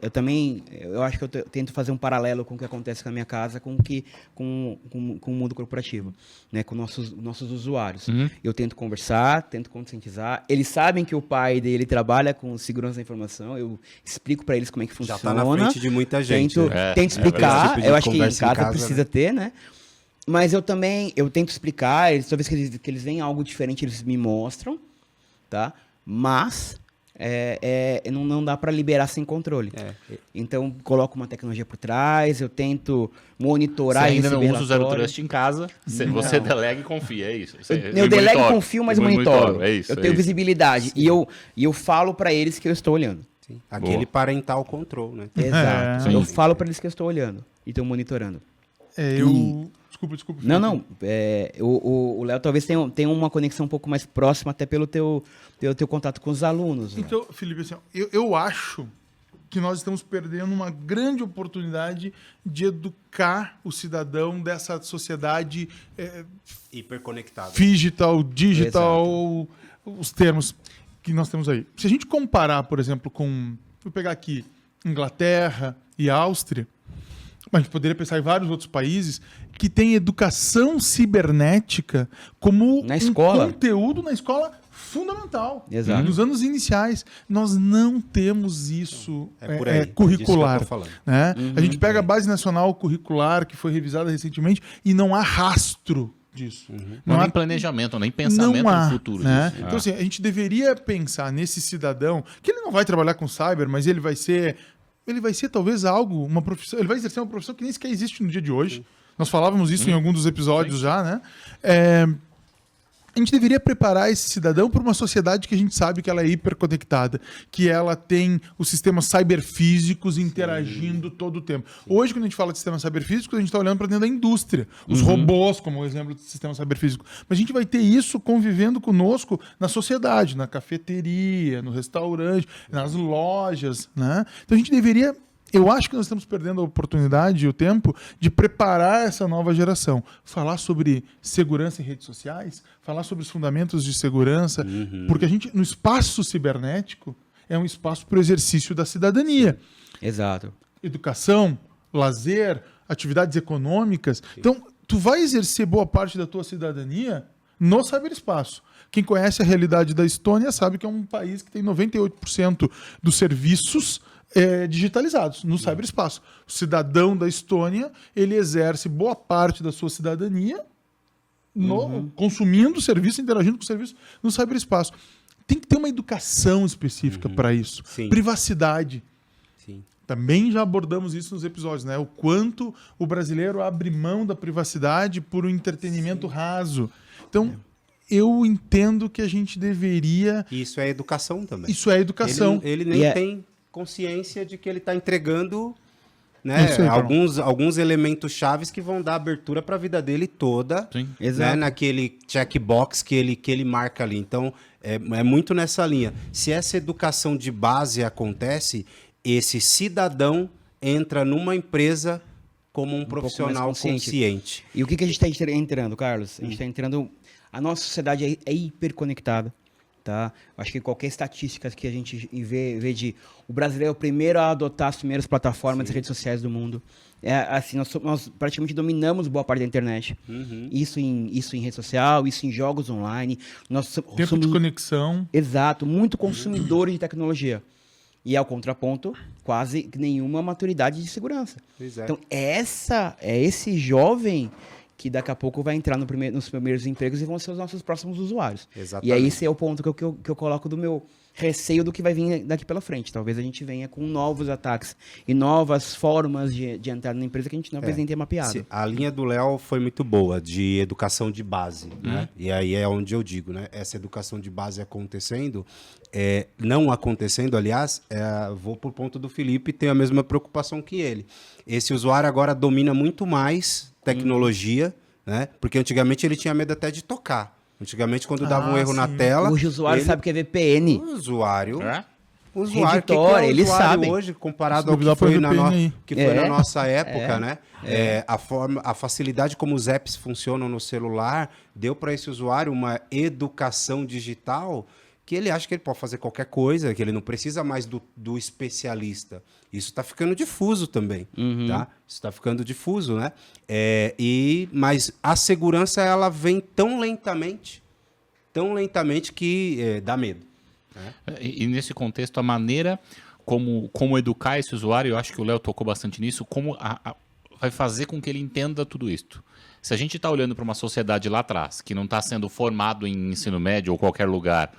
eu acho que eu tento fazer um paralelo com o que acontece na minha casa com o mundo corporativo, né? Com nossos usuários. Eu tento conversar, tento conscientizar. Eles sabem que o pai dele trabalha com segurança da informação. Eu explico para eles como é que funciona. Já está na frente de muita gente. Tento explicar. Tipo de eu acho que em conversa casa precisa ter, né? Mas eu tento explicar. Toda vez que eles veem algo diferente, eles me mostram, tá? Mas não dá para liberar sem controle. Então, coloco uma tecnologia por trás, eu tento monitorar e e ainda não receber usa o Zero relatório. Trust em casa, você delega e confia, é isso. Eu delego e confio, mas monitoro. É isso, eu tenho visibilidade. E eu falo para eles que eu estou olhando. Sim. Aquele parental control, né? Exato. Sim. Eu falo para eles que eu estou olhando e estou monitorando. Desculpa. Não. O Léo talvez tenha uma conexão um pouco mais próxima, até pelo teu contato com os alunos. Né? Então, Felipe, assim, eu acho que nós estamos perdendo uma grande oportunidade de educar o cidadão dessa sociedade hiperconectado. digital, os termos que nós temos aí. Se a gente comparar, por exemplo, vou pegar aqui Inglaterra e Áustria, mas a gente poderia pensar em vários outros países que têm educação cibernética como na escola. Conteúdo na escola fundamental. Exato. Nos anos iniciais. Nós não temos isso por aí, curricular. disso que eu tô falando. Né? A gente pega a Base Nacional Curricular, que foi revisada recentemente, e não há rastro disso. Não há nem planejamento, nem pensamento no futuro né? disso. Então, assim, a gente deveria pensar nesse cidadão, que ele não vai trabalhar com cyber, mas ele vai ser talvez uma profissão, ele vai exercer uma profissão que nem sequer existe no dia de hoje. Nós falávamos isso em algum dos episódios já, né? A gente deveria preparar esse cidadão para uma sociedade que a gente sabe que ela é hiperconectada, que ela tem os sistemas cyberfísicos interagindo todo o tempo. Hoje, quando a gente fala de sistemas cyberfísicos, a gente está olhando para dentro da indústria. Os robôs, como o exemplo do sistema cyberfísico. Mas a gente vai ter isso convivendo conosco na sociedade, na cafeteria, no restaurante, nas lojas, né? Então a gente deveria... Eu acho que nós estamos perdendo a oportunidade e o tempo de preparar essa nova geração. Falar sobre segurança em redes sociais, falar sobre os fundamentos de segurança, porque a gente, no espaço cibernético, é um espaço para o exercício da cidadania. Exato. Educação, lazer, atividades econômicas. Então, tu vai exercer boa parte da tua cidadania no cyberespaço. Quem conhece a realidade da Estônia sabe que é um país que tem 98% dos serviços digitalizados no cyberespaço. O cidadão da Estônia, ele exerce boa parte da sua cidadania consumindo serviço, interagindo com o serviço no cyberespaço. Tem que ter uma educação específica para isso. Sim. Privacidade. Sim. Também já abordamos isso nos episódios, né? O quanto o brasileiro abre mão da privacidade por um entretenimento raso. Então, eu entendo que a gente deveria... Isso é educação também. Isso é educação. Ele nem tem consciência de que ele está entregando, né, Isso aí, alguns elementos chaves que vão dar abertura para a vida dele toda, Sim. né, Exato. naquele checkbox que ele marca ali. Então, é muito nessa linha. Se essa educação de base acontece, esse cidadão entra numa empresa como um profissional pouco mais consciente. E o que a gente está entrando, Carlos? A gente está entrando... A nossa sociedade é hiperconectada. Tá? Acho que qualquer estatística que a gente vê de... O brasileiro é o primeiro a adotar as primeiras plataformas de redes sociais do mundo. Assim, nós praticamente dominamos boa parte da internet. Isso em rede social, isso em jogos online. Nós Tempo de conexão. Exato, muito consumidores de tecnologia. E ao contraponto, quase nenhuma maturidade de segurança. Exato. Então, é esse jovem que daqui a pouco vai entrar nos primeiros empregos e vão ser os nossos próximos usuários. Exatamente. E aí esse é o ponto que eu coloco do meu receio do que vai vir daqui pela frente. Talvez a gente venha com novos ataques e novas formas de entrar na empresa que a gente talvez nem tenha mapeado. A linha do Léo foi muito boa, de educação de base, né? E aí é onde eu digo, né? Essa educação de base acontecendo, não acontecendo, aliás, vou por ponto do Felipe, tenho a mesma preocupação que ele. Esse usuário agora domina muito mais tecnologia, né? Porque antigamente ele tinha medo até de tocar. Antigamente, quando dava um erro na tela... Hoje o usuário sabe que é VPN. O usuário... É? O usuário, Reditor, eles sabem. hoje, comparado Se ao que duvidar, foi, põe na, VPN aí. que foi na nossa época, né? A facilidade como os apps funcionam no celular deu para esse usuário uma educação digital que ele acha que ele pode fazer qualquer coisa, que ele não precisa mais do especialista. Isso está ficando difuso também, tá? Isso está ficando difuso, né? Mas a segurança, ela vem tão lentamente que dá medo. E nesse contexto, a maneira como educar esse usuário, eu acho que o Léo tocou bastante nisso, como vai fazer com que ele entenda tudo isso. Se a gente está olhando para uma sociedade lá atrás, que não está sendo formado em ensino médio ou qualquer lugar,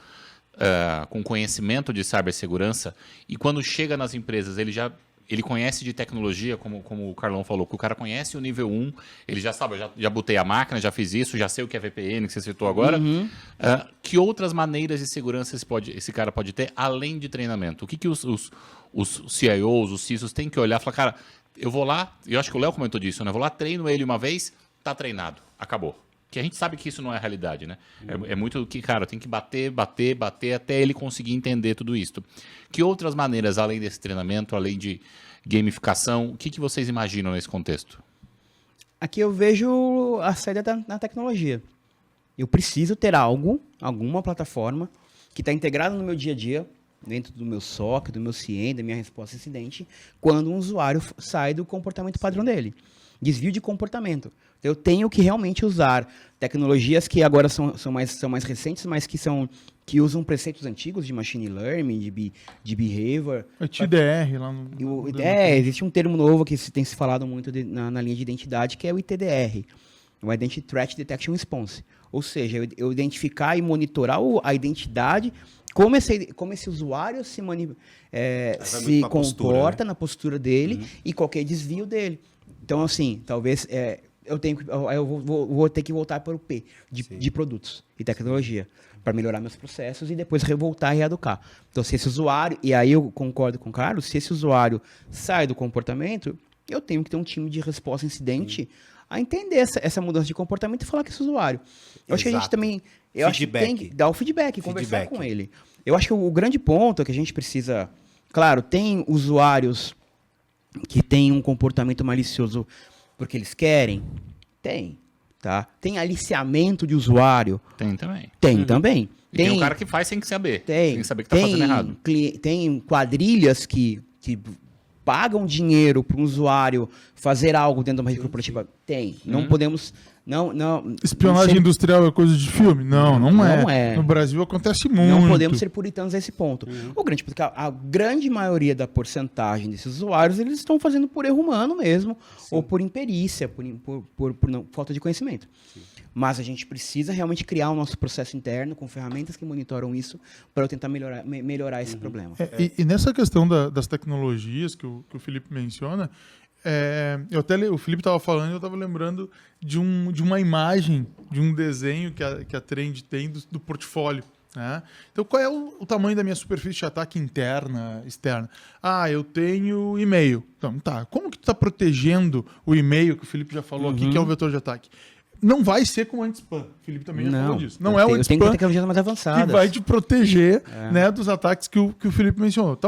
com conhecimento de cibersegurança, e quando chega nas empresas, ele conhece de tecnologia, como o Carlão falou, que o cara conhece o nível 1, ele já sabe, já botei a máquina, já fiz isso, já sei o que é VPN, que você citou agora. Que outras maneiras de segurança esse cara pode ter, além de treinamento? O que os CIOs, os CISOs têm que olhar e falar, cara, eu vou lá, eu acho que o Léo comentou disso, né? Eu vou lá, treino ele uma vez, tá treinado, acabou. Que a gente sabe que isso não é a realidade, né? É muito que, cara, tem que bater até ele conseguir entender tudo isso. Que outras maneiras, além desse treinamento, além de gamificação, o que vocês imaginam nesse contexto? Aqui eu vejo a saída na tecnologia. Eu preciso ter alguma plataforma que está integrada no meu dia a dia, dentro do meu SOC, do meu CIEM, da minha resposta a incidente, quando um usuário sai do comportamento padrão dele. Desvio de comportamento. Então, eu tenho que realmente usar tecnologias que agora são mais recentes, mas que usam preceitos antigos de machine learning, de behavior. É TDR lá no... Existe um termo novo que tem se falado muito na linha de identidade, que é o ITDR, o Identity Threat Detection Response. Ou seja, eu identificar e monitorar a identidade, como esse usuário se comporta na postura dele e qualquer desvio dele. Então, assim, talvez vou ter que voltar para o P, de produtos e tecnologia, para melhorar meus processos e depois revoltar e reeducar. Então, se esse usuário, e aí eu concordo com o Carlos, se esse usuário sai do comportamento, eu tenho que ter um time de resposta a incidente a entender essa mudança de comportamento e falar com esse usuário. Eu acho que a gente também... Eu acho que tem que dar o feedback, conversar com ele. Eu acho que o grande ponto é que a gente precisa... Claro, tem usuários que têm um comportamento malicioso porque eles querem? Tem. Tá? Tem aliciamento de usuário? Tem também. Tem também. E tem um cara que faz sem saber. Tem. Sem saber que tá fazendo errado. Tem quadrilhas que pagam dinheiro para um usuário fazer algo dentro de uma rede corporativa? Tem. Não podemos... Não, Espionagem industrial é coisa de filme? Não é. No Brasil acontece muito. Não podemos ser puritanos a esse ponto. Porque a grande maioria da porcentagem desses usuários, eles estão fazendo por erro humano mesmo, ou por imperícia, por falta de conhecimento. Sim. Mas a gente precisa realmente criar o nosso processo interno com ferramentas que monitoram isso para eu tentar melhorar esse problema. E nessa questão das tecnologias que o Felipe menciona, o Felipe estava falando e eu estava lembrando de uma imagem, de um desenho que a Trend tem do portfólio. Né? Então, qual é o tamanho da minha superfície de ataque interna, externa? Eu tenho e-mail. Então, tá. Como que tu está protegendo o e-mail, que o Felipe já falou aqui, que é o vetor de ataque? Não vai ser com anti-spam. O Felipe também já falou disso. Não é o anti-spam que tecnologias mais avançadas que vai te proteger dos ataques que o Felipe mencionou.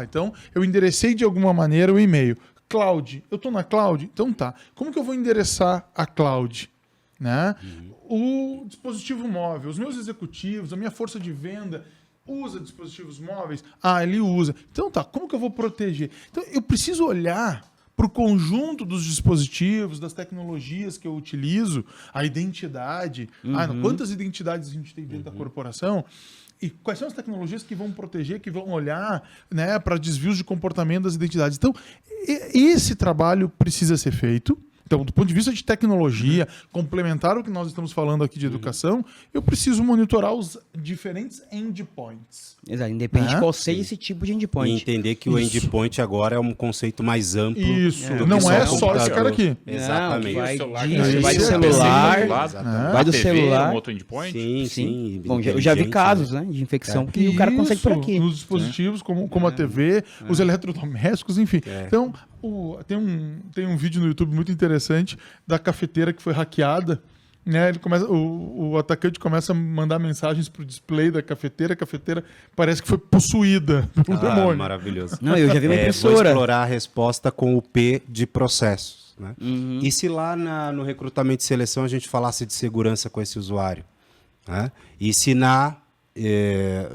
Então, eu enderecei de alguma maneira o e-mail. Cloud. Eu estou na cloud? Então tá. Como que eu vou endereçar a cloud? Né? O dispositivo móvel. Os meus executivos, a minha força de venda usa dispositivos móveis? Ele usa. Então tá. Como que eu vou proteger? Então eu preciso olhar para o conjunto dos dispositivos, das tecnologias que eu utilizo, a identidade. Quantas identidades a gente tem dentro da corporação? E quais são as tecnologias que vão proteger, que vão olhar, né, para desvios de comportamento das identidades? Então, esse trabalho precisa ser feito. Então, do ponto de vista de tecnologia, complementar o que nós estamos falando aqui de educação, eu preciso monitorar os diferentes endpoints. Exato, independente de qual seja esse tipo de endpoint. E entender que o endpoint agora é um conceito mais amplo. Isso, não é só esse cara aqui. Exatamente. Vai do celular. Um outro endpoint? Sim. Bom, eu já vi casos, né, de infecção que o cara consegue por aqui. Nos dispositivos, como a TV, os eletrodomésticos, enfim. Então, tem um vídeo no YouTube muito interessante da cafeteira que foi hackeada. Né, o atacante começa a mandar mensagens pro display da cafeteira. A cafeteira parece que foi possuída pelo demônio. Maravilhoso. Não, eu já vi uma impressora. Vou explorar a resposta com o P de processos. Né? E se lá no recrutamento e seleção a gente falasse de segurança com esse usuário? Né? E se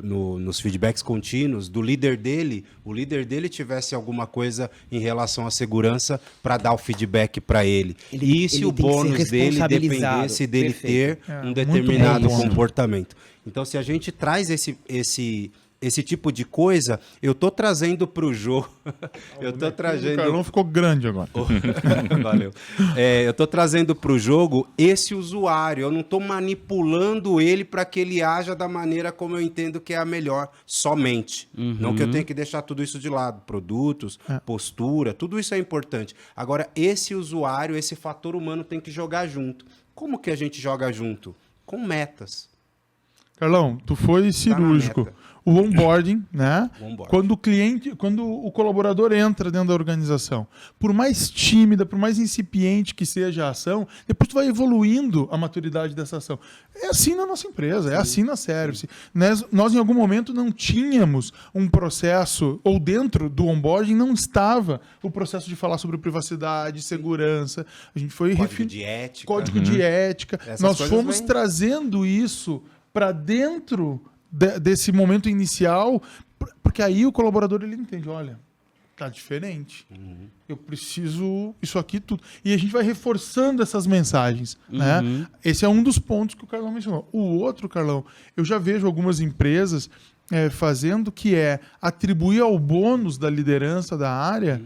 nos feedbacks contínuos o líder dele tivesse alguma coisa em relação à segurança para dar o feedback para ele. E se o bônus dele dependesse dele ter um determinado comportamento. Então, se a gente traz esse tipo de coisa, eu estou trazendo para o jogo. O Carlão ficou grande agora. Valeu. Eu estou trazendo para o jogo esse usuário. Eu não estou manipulando ele para que ele haja da maneira como eu entendo que é a melhor, somente. Não que eu tenha que deixar tudo isso de lado. Produtos, postura, tudo isso é importante. Agora, esse usuário, esse fator humano tem que jogar junto. Como que a gente joga junto? Com metas. Carlão, tu foi cirúrgico. O onboarding, né? Quando o colaborador entra dentro da organização, por mais tímida, por mais incipiente que seja a ação, depois tu vai evoluindo a maturidade dessa ação. É assim na nossa empresa, é assim na Service. Nós, em algum momento, não tínhamos um processo, ou dentro do onboarding não estava o processo de falar sobre privacidade, segurança. A gente foi Código de ética. Código de ética. Nós fomos trazendo isso para dentro desse momento inicial, porque aí o colaborador ele entende, olha, tá diferente, eu preciso isso aqui tudo. E a gente vai reforçando essas mensagens. Né? Esse é um dos pontos que o Carlão mencionou. O outro, Carlão, eu já vejo algumas empresas fazendo, que é atribuir ao bônus da liderança da área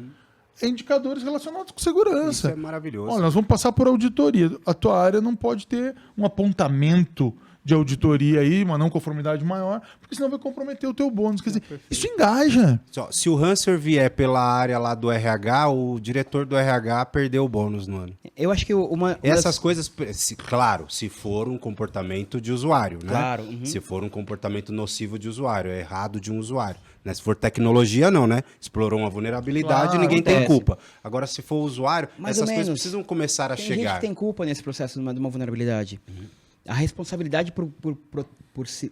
indicadores relacionados com segurança. Isso é maravilhoso. Olha, nós vamos passar por auditoria. A tua área não pode ter um apontamento de auditoria aí, uma não conformidade maior, porque senão vai comprometer o teu bônus. Quer dizer, isso engaja. Se o Hanser vier pela área lá do RH, o diretor do RH perdeu o bônus no ano. Eu acho que Essas coisas, claro, se for um comportamento de usuário, né? Claro, Se for um comportamento nocivo de usuário, é errado de um usuário. Né? Se for tecnologia, não, né? Explorou uma vulnerabilidade, Claro, ninguém tem acontece. culpa. Agora, se for usuário, Mais ou essas coisas menos. precisam começar a Tem gente chegar. que tem culpa nesse processo de uma vulnerabilidade. A responsabilidade por se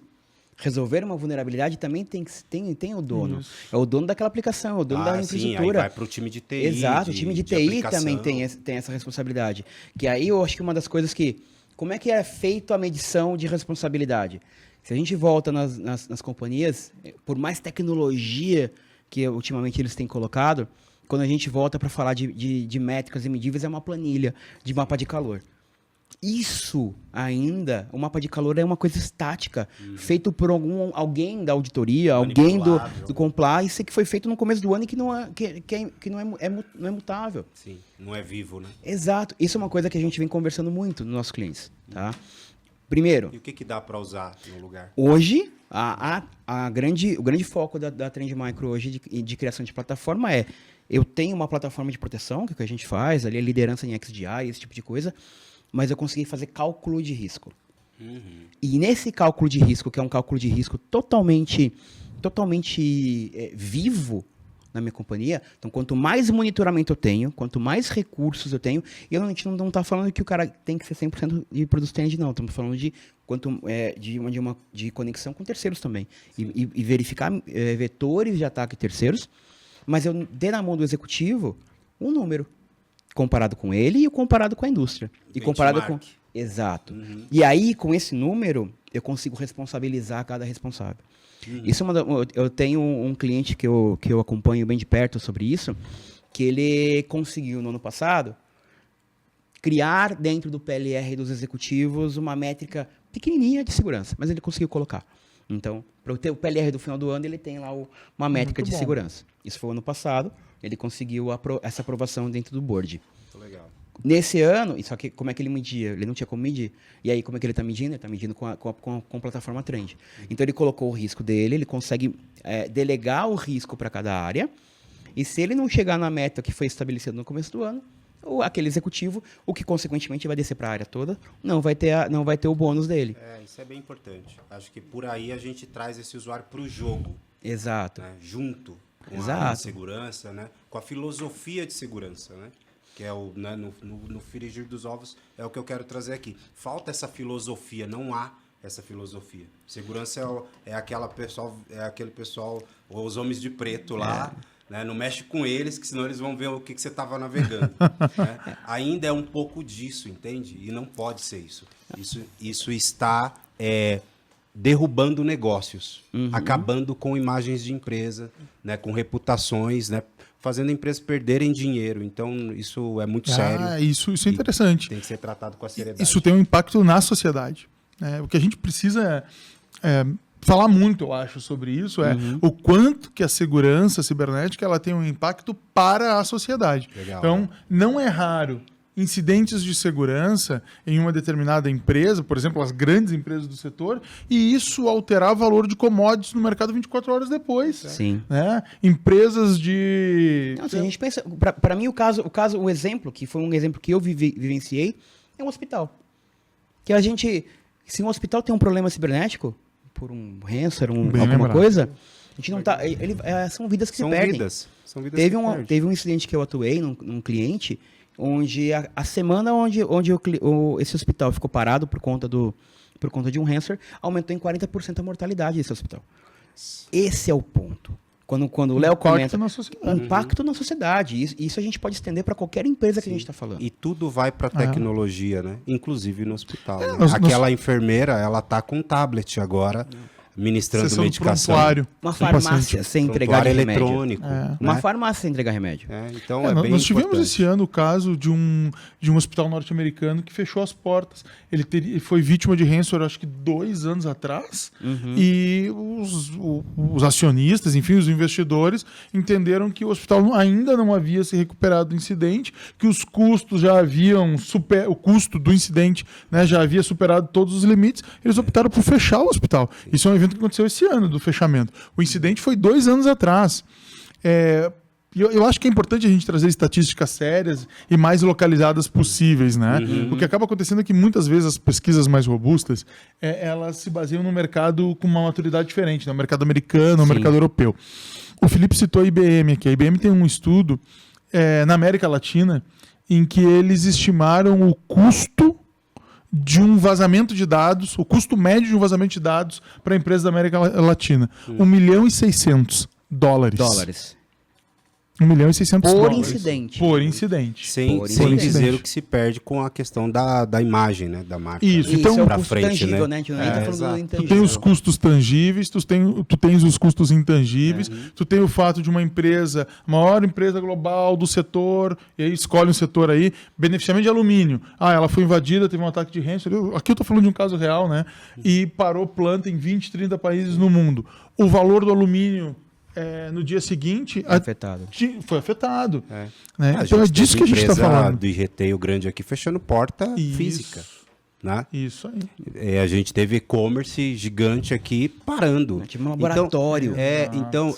resolver uma vulnerabilidade também tem o dono. É o dono daquela aplicação, é o dono da Sim, aí infraestrutura. vai para o time de TI. Exato, o time de TI aplicação. também tem essa responsabilidade. Que aí eu acho que uma das coisas que... Como é que é feito a medição de responsabilidade? Se a gente volta nas companhias, por mais tecnologia que ultimamente eles têm colocado, quando a gente volta para falar de métricas e medíveis, é uma planilha de mapa de calor. Isso ainda, o mapa de calor é uma coisa estática, feito por alguém da auditoria, alguém do compliance, que foi feito no começo do ano e que não é mutável. Sim, não é vivo, né? Exato. Isso é uma coisa que a gente vem conversando muito nos nossos clientes. Tá? Primeiro, E o que dá para usar no lugar? hoje, o grande foco da Trend Micro hoje de criação de plataforma é: eu tenho uma plataforma de proteção, que é o que a gente faz, ali é liderança em XDI, esse tipo de coisa, mas eu consegui fazer cálculo de risco. E nesse cálculo de risco, que é um cálculo de risco totalmente vivo na minha companhia, então quanto mais monitoramento eu tenho, quanto mais recursos eu tenho, e a gente não está falando que o cara tem que ser 100% de produto Trend, não, estamos falando de conexão com terceiros também, e verificar vetores de ataque terceiros, mas eu dei na mão do executivo um número, comparado com ele e comparado com a indústria. E comparado com... Exato. E aí, com esse número, eu consigo responsabilizar cada responsável. Isso eu tenho um cliente que eu acompanho bem de perto sobre isso, que ele conseguiu, no ano passado, criar dentro do PLR dos executivos uma métrica pequenininha de segurança, mas ele conseguiu colocar. Então, para ter o PLR do final do ano, ele tem lá uma métrica de segurança. Isso foi o ano passado, ele conseguiu essa aprovação dentro do board. Muito legal. Nesse ano, só que como é que ele media? Ele não tinha como medir. E aí, como é que ele está medindo? Ele está medindo com a plataforma Trend. Então, ele colocou o risco dele, ele consegue delegar o risco para cada área, e se ele não chegar na meta que foi estabelecida no começo do ano, aquele executivo, o que consequentemente vai descer para a área toda, não vai ter o bônus dele. Isso é bem importante. Acho que por aí a gente traz esse usuário para o jogo. Exato. Né? Junto com a Exato. segurança, né? Com a filosofia de segurança, né? Que é no frigir dos ovos, é o que eu quero trazer aqui. Falta essa filosofia, não há essa filosofia. Segurança é aquele pessoal, os homens de preto lá, né? Não mexe com eles, que senão eles vão ver o que você estava navegando. Né? Ainda é um pouco disso, entende? E não pode ser isso. Isso está derrubando negócios, acabando com imagens de empresa, né? Com reputações, né? Fazendo empresas perderem dinheiro. Então, isso é muito sério. Isso é interessante. Tem que ser tratado com a seriedade. Isso tem um impacto na sociedade. O que a gente precisa falar muito, eu acho, sobre isso o quanto que a segurança cibernética ela tem um impacto para a sociedade. Legal, então, não é raro incidentes de segurança em uma determinada empresa, por exemplo, as grandes empresas do setor, e isso alterar o valor de commodities no mercado 24 horas depois. Sim. Né? Empresas de... Não, se a gente pensa, para mim o exemplo, que foi um exemplo que eu vivenciei, é um hospital. Que se um hospital tem um problema cibernético, por um ransomware, alguma lembrado. coisa, a gente não tá, são vidas que se perdem. São vidas Teve um incidente que eu atuei num cliente, onde a semana onde esse hospital ficou parado por conta de um ransomware, aumentou em 40% a mortalidade desse hospital. Esse é o ponto. Quando o Léo comenta... Impacto na sociedade. Isso a gente pode estender para qualquer empresa que a gente está falando. E tudo vai para tecnologia, né? Inclusive no hospital. Né? Aquela enfermeira, ela tá com um tablet agora. ministrando Sessão do medicação. prontuário. Uma do farmácia paciente. sem entregar Prontuário de remédio. eletrônico. Uma né? farmácia sem entregar remédio. Então é bem Nós tivemos importante. esse ano o caso de um hospital norte-americano que fechou as portas. Ele foi vítima de ransomware, acho que 2 anos atrás. E os acionistas, enfim, os investidores, entenderam que o hospital ainda não havia se recuperado do incidente, que os custos já haviam o custo do incidente, né, já havia superado todos os limites. Eles optaram por fechar o hospital. Isso é um evento que aconteceu esse ano, do fechamento. O incidente foi 2 anos atrás. Eu acho que é importante a gente trazer estatísticas sérias e mais localizadas possíveis, né? O que acaba acontecendo é que muitas vezes as pesquisas mais robustas, elas se baseiam no mercado com uma maturidade diferente, né? O mercado americano, o mercado europeu. O Felipe citou a IBM aqui. A IBM tem um estudo na América Latina em que eles estimaram o custo de um vazamento de dados, o custo médio de um vazamento de dados para a empresa da América Latina. $1.600.000. Dólares. $1.600.000. Por incidente. Por incidente. Sem incidente. dizer o que se perde com a questão da imagem, né? Da marca. Isso. Isso Então, é o pra custo frente, tangível, né? né? A gente não tá falando exato. do Tu intangível. tem os custos tangíveis, tu tens os custos intangíveis, tu tem o fato de uma empresa, maior empresa global do setor, e aí escolhe um setor aí, beneficiamento de alumínio. Ela foi invadida, teve um ataque de ransomware. Aqui eu tô falando de um caso real, né? E parou planta em 20, 30 países no mundo. O valor do alumínio no dia seguinte Afetado. foi afetado. É. Né? A Então é gente disso teve que a gente está empresa falando. do retail grande aqui fechando porta física. Né? Isso aí. A gente teve e-commerce gigante aqui parando. Tive um laboratório.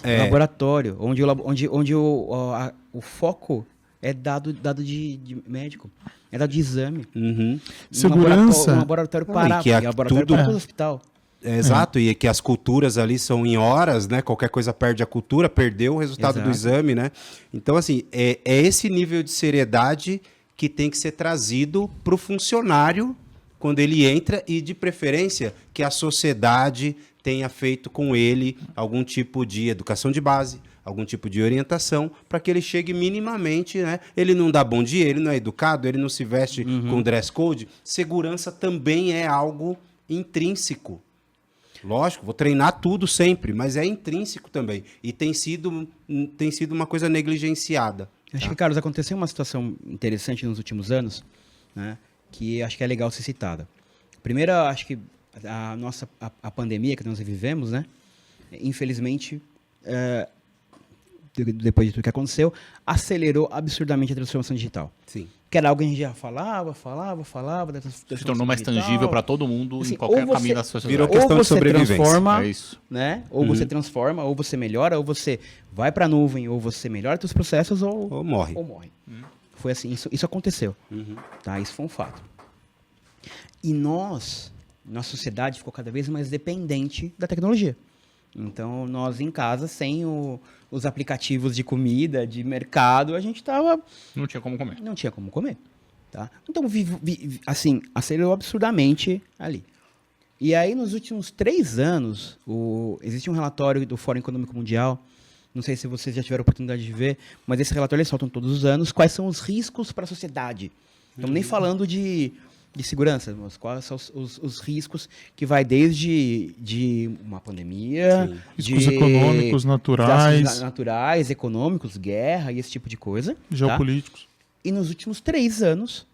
Laboratório, onde o foco é dado de médico. É dado de exame. Segurança. Um laboratório para que laboratório para todo o hospital. Exato, e que as culturas ali são em horas, né? Qualquer coisa perde a cultura, perdeu o resultado do exame, né? Então, assim, é esse nível de seriedade que tem que ser trazido para o funcionário quando ele entra e, de preferência, que a sociedade tenha feito com ele algum tipo de educação de base, algum tipo de orientação, para que ele chegue minimamente, né? Ele não dá bom dia, ele não é educado, ele não se veste com dress code. Segurança também é algo intrínseco. Lógico, vou treinar tudo sempre, mas é intrínseco também. E tem sido uma coisa negligenciada. Acho que, Carlos, aconteceu uma situação interessante nos últimos anos, né, que acho que é legal ser citada. Primeiro, acho que a pandemia que nós vivemos, né, infelizmente, depois de tudo que aconteceu, acelerou absurdamente a transformação digital. Sim. Que era algo que a gente já falava. Se tornou mais tangível para todo mundo assim, em qualquer ou você- caminho da sociedade. Virou questão ou de você sobrevivência. transforma, É isso. né? Ou você transforma, ou você melhora, ou você vai para a nuvem, ou você melhora seus processos, Ou morre. Foi assim, isso aconteceu. Tá? Isso foi um fato. E nossa sociedade ficou cada vez mais dependente da tecnologia. Então, nós em casa, sem os aplicativos de comida, de mercado, a gente Não tinha como comer. não tinha como comer. Tá? Então, assim, acelerou absurdamente ali. E aí, nos últimos 3 anos, existe um relatório do Fórum Econômico Mundial, não sei se vocês já tiveram a oportunidade de ver, mas esse relatório eles soltam todos os anos quais são os riscos para a sociedade. Estamos nem falando de segurança, mas quais são os riscos que vai desde uma pandemia, Riscos econômicos, naturais. desastres naturais, econômicos, guerra e esse tipo de coisa. Tá? Geopolíticos. E nos últimos 3 anos,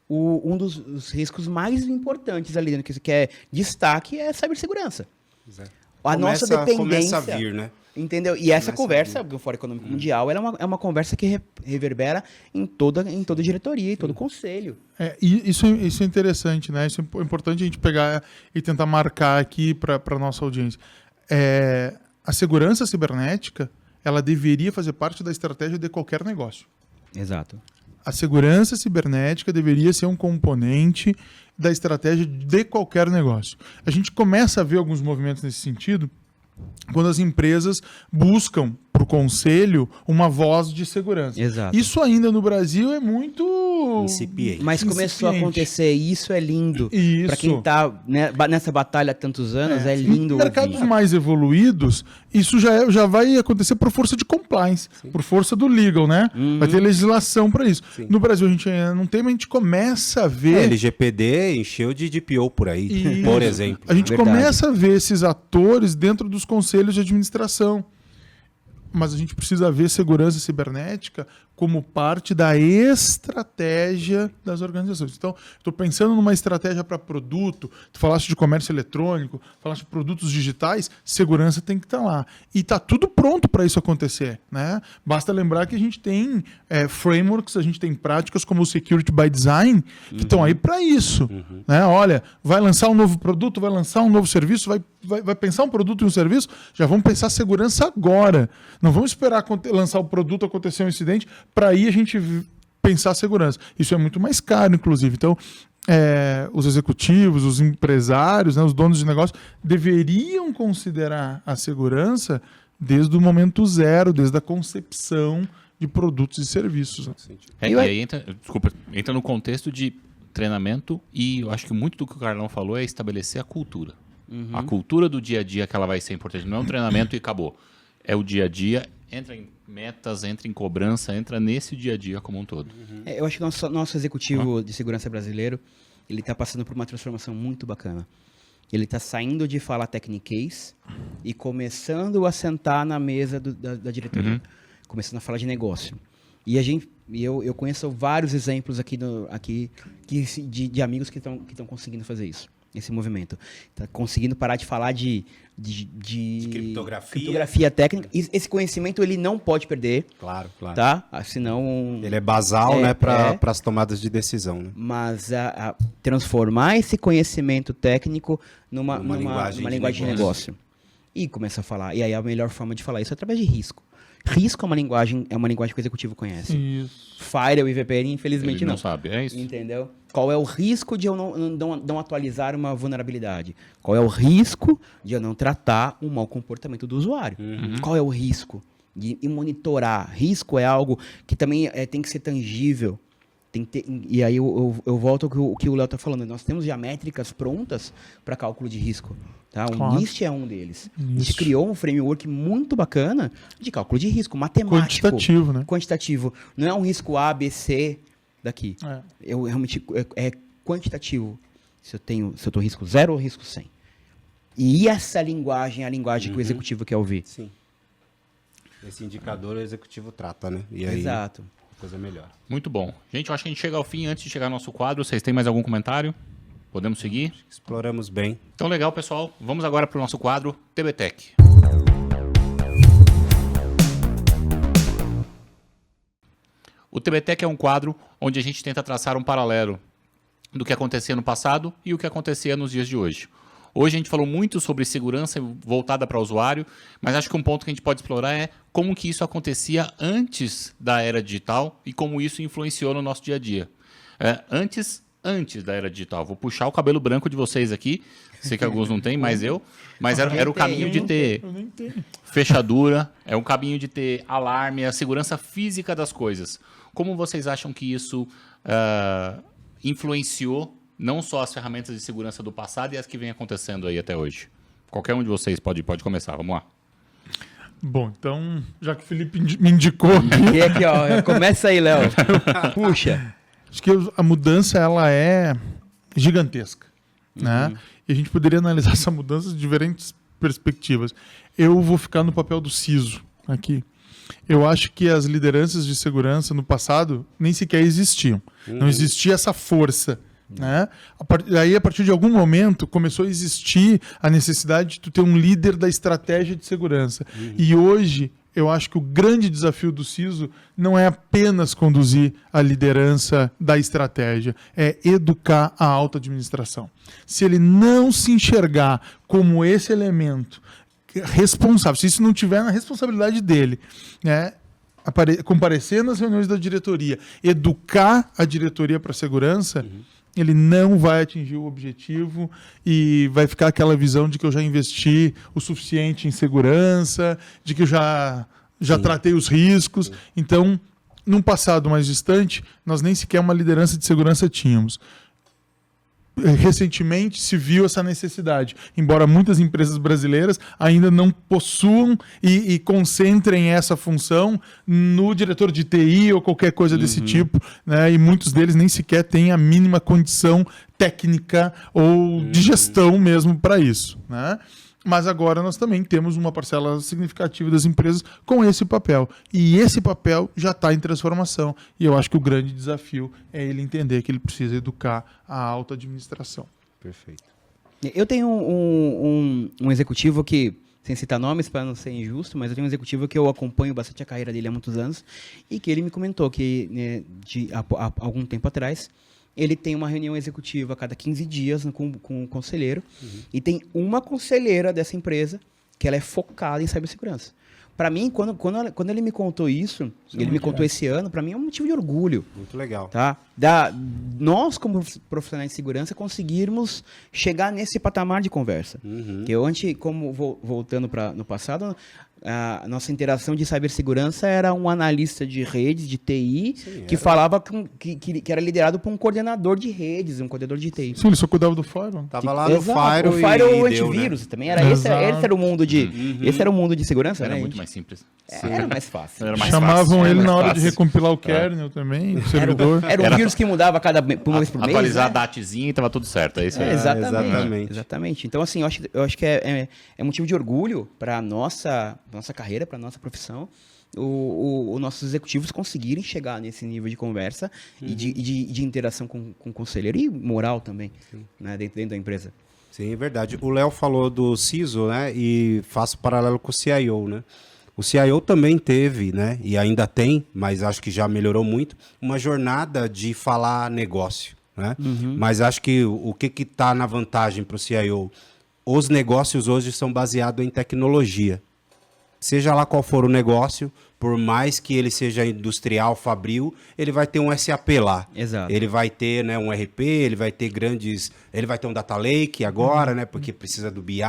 um dos riscos mais importantes ali, que é destaque, é a cibersegurança. A nossa dependência... Começa a vir, né? Entendeu? E essa conversa do Fórum Econômico Mundial é uma conversa que reverbera em toda diretoria, em todo conselho. E isso é interessante, né? Isso é importante a gente pegar e tentar marcar aqui para a nossa audiência. A segurança cibernética, ela deveria fazer parte da estratégia de qualquer negócio. Exato. A segurança cibernética deveria ser um componente da estratégia de qualquer negócio. A gente começa a ver alguns movimentos nesse sentido quando as empresas buscam para o conselho uma voz de segurança. Exato. Isso ainda no Brasil é muito Incipiente. Mas começou a incipiente. acontecer, e isso é lindo. Isso. Para quem tá nessa batalha há tantos anos, é lindo Em mercados ouvir. mais evoluídos, isso já vai acontecer por força de compliance, por força do legal, né? Vai ter legislação para isso. Sim. No Brasil a gente ainda não tem, mas a gente começa a ver... LGPD encheu de DPO por aí, Isso. por exemplo. A gente Verdade. começa a ver esses atores dentro dos conselhos de administração. Mas a gente precisa ver segurança cibernética como parte da estratégia das organizações. Então, estou pensando numa estratégia para produto, tu falaste de comércio eletrônico, falaste de produtos digitais, segurança tem que estar lá. E está tudo pronto para isso acontecer, né? Basta lembrar que a gente tem frameworks, a gente tem práticas como o Security by Design, que estão aí para isso. Né? Olha, vai lançar um novo produto, vai lançar um novo serviço, vai pensar um produto e um serviço, já vamos pensar segurança agora. Não vamos esperar lançar o produto, acontecer um incidente, para aí a gente pensar segurança. Isso é muito mais caro, inclusive. Então, os executivos, os empresários, né, os donos de negócio, deveriam considerar a segurança desde o momento zero, desde a concepção de produtos e serviços. Né? E aí entra no contexto de treinamento e eu acho que muito do que o Carlão falou é estabelecer a cultura. A cultura do dia a dia que ela vai ser importante. Não é um treinamento e acabou. É o dia a dia, entra em metas, entra em cobrança, entra nesse dia a dia como um todo. Eu acho que o nosso executivo de segurança brasileiro, ele está passando por uma transformação muito bacana. Ele está saindo de falar techniquez e começando a sentar na mesa da diretoria. Começando a falar de negócio. E eu conheço vários exemplos aqui de amigos que estão conseguindo fazer isso. Esse movimento. Está conseguindo parar de falar de criptografia técnica. Esse conhecimento ele não pode perder. Claro. Tá? Senão... Ele é basal, né, para as tomadas de decisão. Né? Mas transformar esse conhecimento técnico numa linguagem de negócio. E começa a falar. E aí a melhor forma de falar isso é através de risco. Risco é uma linguagem que o executivo conhece. Isso. Firewall e VPN, infelizmente, Ele não sabe, é isso. Entendeu? Qual é o risco de eu não atualizar uma vulnerabilidade? Qual é o risco de eu não tratar um mau comportamento do usuário? Qual é o risco? E monitorar. Risco é algo que também tem que ser tangível. Tem que ter, e aí eu volto ao que o Léo está falando. Nós temos já métricas prontas para cálculo de risco. Tá? O Claro. NIST é um deles. A gente criou um framework muito bacana de cálculo de risco, matemático. Quantitativo, né? Quantitativo. Não é um risco A, B, C daqui. É. Eu realmente é quantitativo. Se eu tô risco 0 ou risco 100. E essa linguagem é a linguagem que o executivo quer ouvir. Sim. Esse indicador o executivo trata, né? E aí, Exato. a coisa melhor. Muito bom. Gente, eu acho que a gente chega ao fim. Antes de chegar ao nosso quadro, vocês têm mais algum comentário? Podemos seguir? Exploramos bem. Então, legal, pessoal. Vamos agora para o nosso quadro TBTech. O TBTech é um quadro onde a gente tenta traçar um paralelo do que acontecia no passado e o que acontecia nos dias de hoje. Hoje a gente falou muito sobre segurança voltada para o usuário, mas acho que um ponto que a gente pode explorar é como que isso acontecia antes da era digital e como isso influenciou no nosso dia a dia. Antes da era digital. Vou puxar o cabelo branco de vocês aqui. Sei que alguns não têm, mas era o caminho de ter Eu nem tenho. fechadura, é um caminho de ter alarme, a segurança física das coisas. Como vocês acham que isso influenciou não só as ferramentas de segurança do passado e as que vem acontecendo aí até hoje? Qualquer um de vocês pode começar, vamos lá. Bom, então, já que o Felipe me indicou Aqui, ó. Começa aí, Léo. Puxa. acho que a mudança ela é gigantesca, né? E a gente poderia analisar essa mudança de diferentes perspectivas. Eu vou ficar no papel do CISO aqui. Eu acho que as lideranças de segurança no passado nem sequer existiam. Não existia essa força, né? Aí, a partir de algum momento, começou a existir a necessidade de tu ter um líder da estratégia de segurança. E hoje, eu acho que o grande desafio do CISO não é apenas conduzir a liderança da estratégia, é educar a alta administração. Se ele não se enxergar como esse elemento responsável, se isso não tiver na responsabilidade dele, né, comparecer nas reuniões da diretoria, educar a diretoria para a segurança, ele não vai atingir o objetivo e vai ficar aquela visão de que eu já investi o suficiente em segurança, de que eu já já tratei os riscos. Então, num passado mais distante, nós nem sequer uma liderança de segurança tínhamos. Recentemente se viu essa necessidade, embora muitas empresas brasileiras ainda não possuam e concentrem essa função no diretor de TI ou qualquer coisa desse tipo, né? E muitos deles nem sequer têm a mínima condição técnica ou de gestão mesmo para isso, né? Mas agora nós também temos uma parcela significativa das empresas com esse papel. E esse papel já está em transformação. E eu acho que o grande desafio é ele entender que ele precisa educar a alta administração. Perfeito. Eu tenho um executivo que, sem citar nomes para não ser injusto, mas eu tenho um executivo que eu acompanho bastante a carreira dele há muitos anos e que ele me comentou que, né, há algum tempo atrás, ele tem uma reunião executiva a cada 15 dias com o conselheiro e tem uma conselheira dessa empresa que ela é focada em cibersegurança. Para mim, quando ele me contou isso, ele me contou esse ano, para mim é um motivo de orgulho. Muito legal. Tá? Nós, como profissionais de segurança, conseguirmos chegar nesse patamar de conversa. Que eu voltando para no passado, a nossa interação de cibersegurança era um analista de redes, de TI, que falava que era liderado por um coordenador de redes, um coordenador de TI. Sim, ele só cuidava do firewall. Tava lá no Exato, Firewall o Firewall e deu, antivírus né? também era esse era o mundo de esse era o mundo de segurança, Era né? muito mais simples. Era mais fácil. Era mais Chamavam fácil, ele mais na hora de fácil. recompilar o kernel também, o servidor. Era um vírus que mudava uma vez por mês. Atualizar né? a datezinha e tava tudo certo. É isso aí. Exatamente. exatamente. Então, assim, eu acho que é motivo de orgulho para a nossa carreira, para a nossa profissão, os nossos executivos conseguirem chegar nesse nível de conversa e de interação com o conselheiro e moral também, né, dentro da empresa. Sim, é verdade. O Léo falou do CISO, né? E faço paralelo com o CIO, né? O CIO também teve, né? E ainda tem, mas acho que já melhorou muito, uma jornada de falar negócio, né? Mas acho que o que está na vantagem para o CIO? Os negócios hoje são baseados em tecnologia. Seja lá qual for o negócio, por mais que ele seja industrial, fabril, ele vai ter um SAP lá. Exato. Ele vai ter, né, um RP, ele vai ter ele vai ter um data lake agora, né, porque precisa do BI.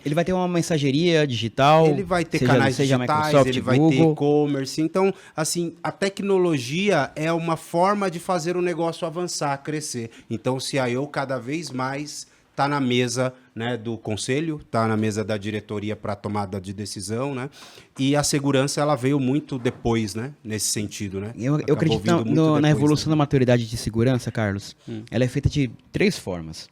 Ele vai ter uma mensageria digital. Ele vai ter seja canais digitais, Microsoft, ele vai Google. ter e-commerce. Então, assim, a tecnologia é uma forma de fazer o negócio avançar, crescer. Então, o CIO cada vez mais está na mesa, né, do conselho, está na mesa da diretoria para tomada de decisão, né? E a segurança ela veio muito depois, né? Nesse sentido, né? Eu Acabou acredito vindo muito na depois, evolução né? da maturidade de segurança, Carlos. Ela é feita de 3 formas.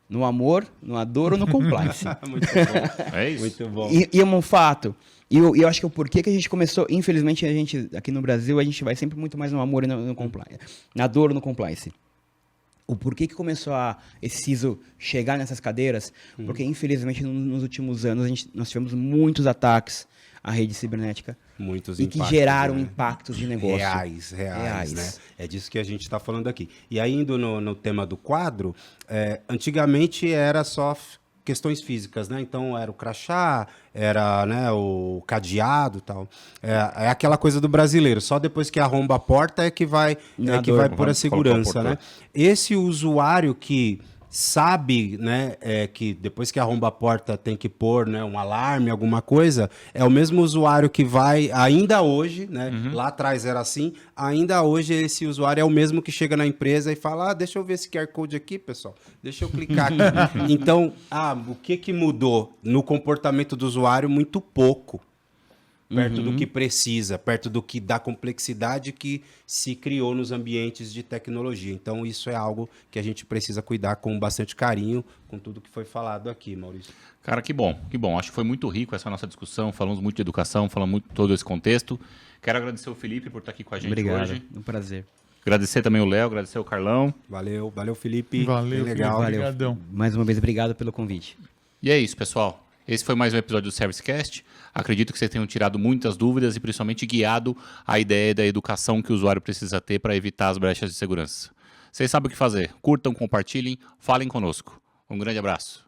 No amor, na dor ou no compliance. Muito bom. É isso. Muito bom. E é um fato. E eu acho que o porquê que a gente começou, infelizmente, a gente aqui no Brasil, a gente vai sempre muito mais no amor e no compliance. Na dor ou no compliance. O porquê que começou esse CISO chegar nessas cadeiras? Porque, infelizmente, nos últimos anos, nós tivemos muitos ataques à rede cibernética. Muitos e impactos, que geraram né? impactos de negócio. Reais, né? É disso que a gente está falando aqui. E aí, indo no tema do quadro, antigamente era só questões físicas, né? Então era o crachá, era, né, o cadeado e tal. É aquela coisa do brasileiro, só depois que arromba a porta é que vai por a segurança, né? Esse usuário que sabe, né, que depois que arromba a porta tem que pôr, né, um alarme, alguma coisa, é o mesmo usuário que vai, ainda hoje, né, lá atrás era assim, ainda hoje esse usuário é o mesmo que chega na empresa e fala, deixa eu ver esse QR Code aqui, pessoal, deixa eu clicar aqui. Então, o que mudou no comportamento do usuário? Muito pouco. Perto do que precisa, perto do que da complexidade que se criou nos ambientes de tecnologia. Então, isso é algo que a gente precisa cuidar com bastante carinho, com tudo que foi falado aqui, Maurício. Cara, que bom, que bom. Acho que foi muito rico essa nossa discussão, falamos muito de educação, falamos muito de todo esse contexto. Quero agradecer o Felipe por estar aqui com a gente hoje. Um prazer. Agradecer também o Léo, agradecer o Carlão. Valeu, Felipe. Valeu, Bem legal. Felipe. Obrigadão. Mais uma vez, obrigado pelo convite. E é isso, pessoal. Esse foi mais um episódio do ServiceCast. Acredito que vocês tenham tirado muitas dúvidas e principalmente guiado a ideia da educação que o usuário precisa ter para evitar as brechas de segurança. Vocês sabem o que fazer. Curtam, compartilhem, falem conosco. Um grande abraço.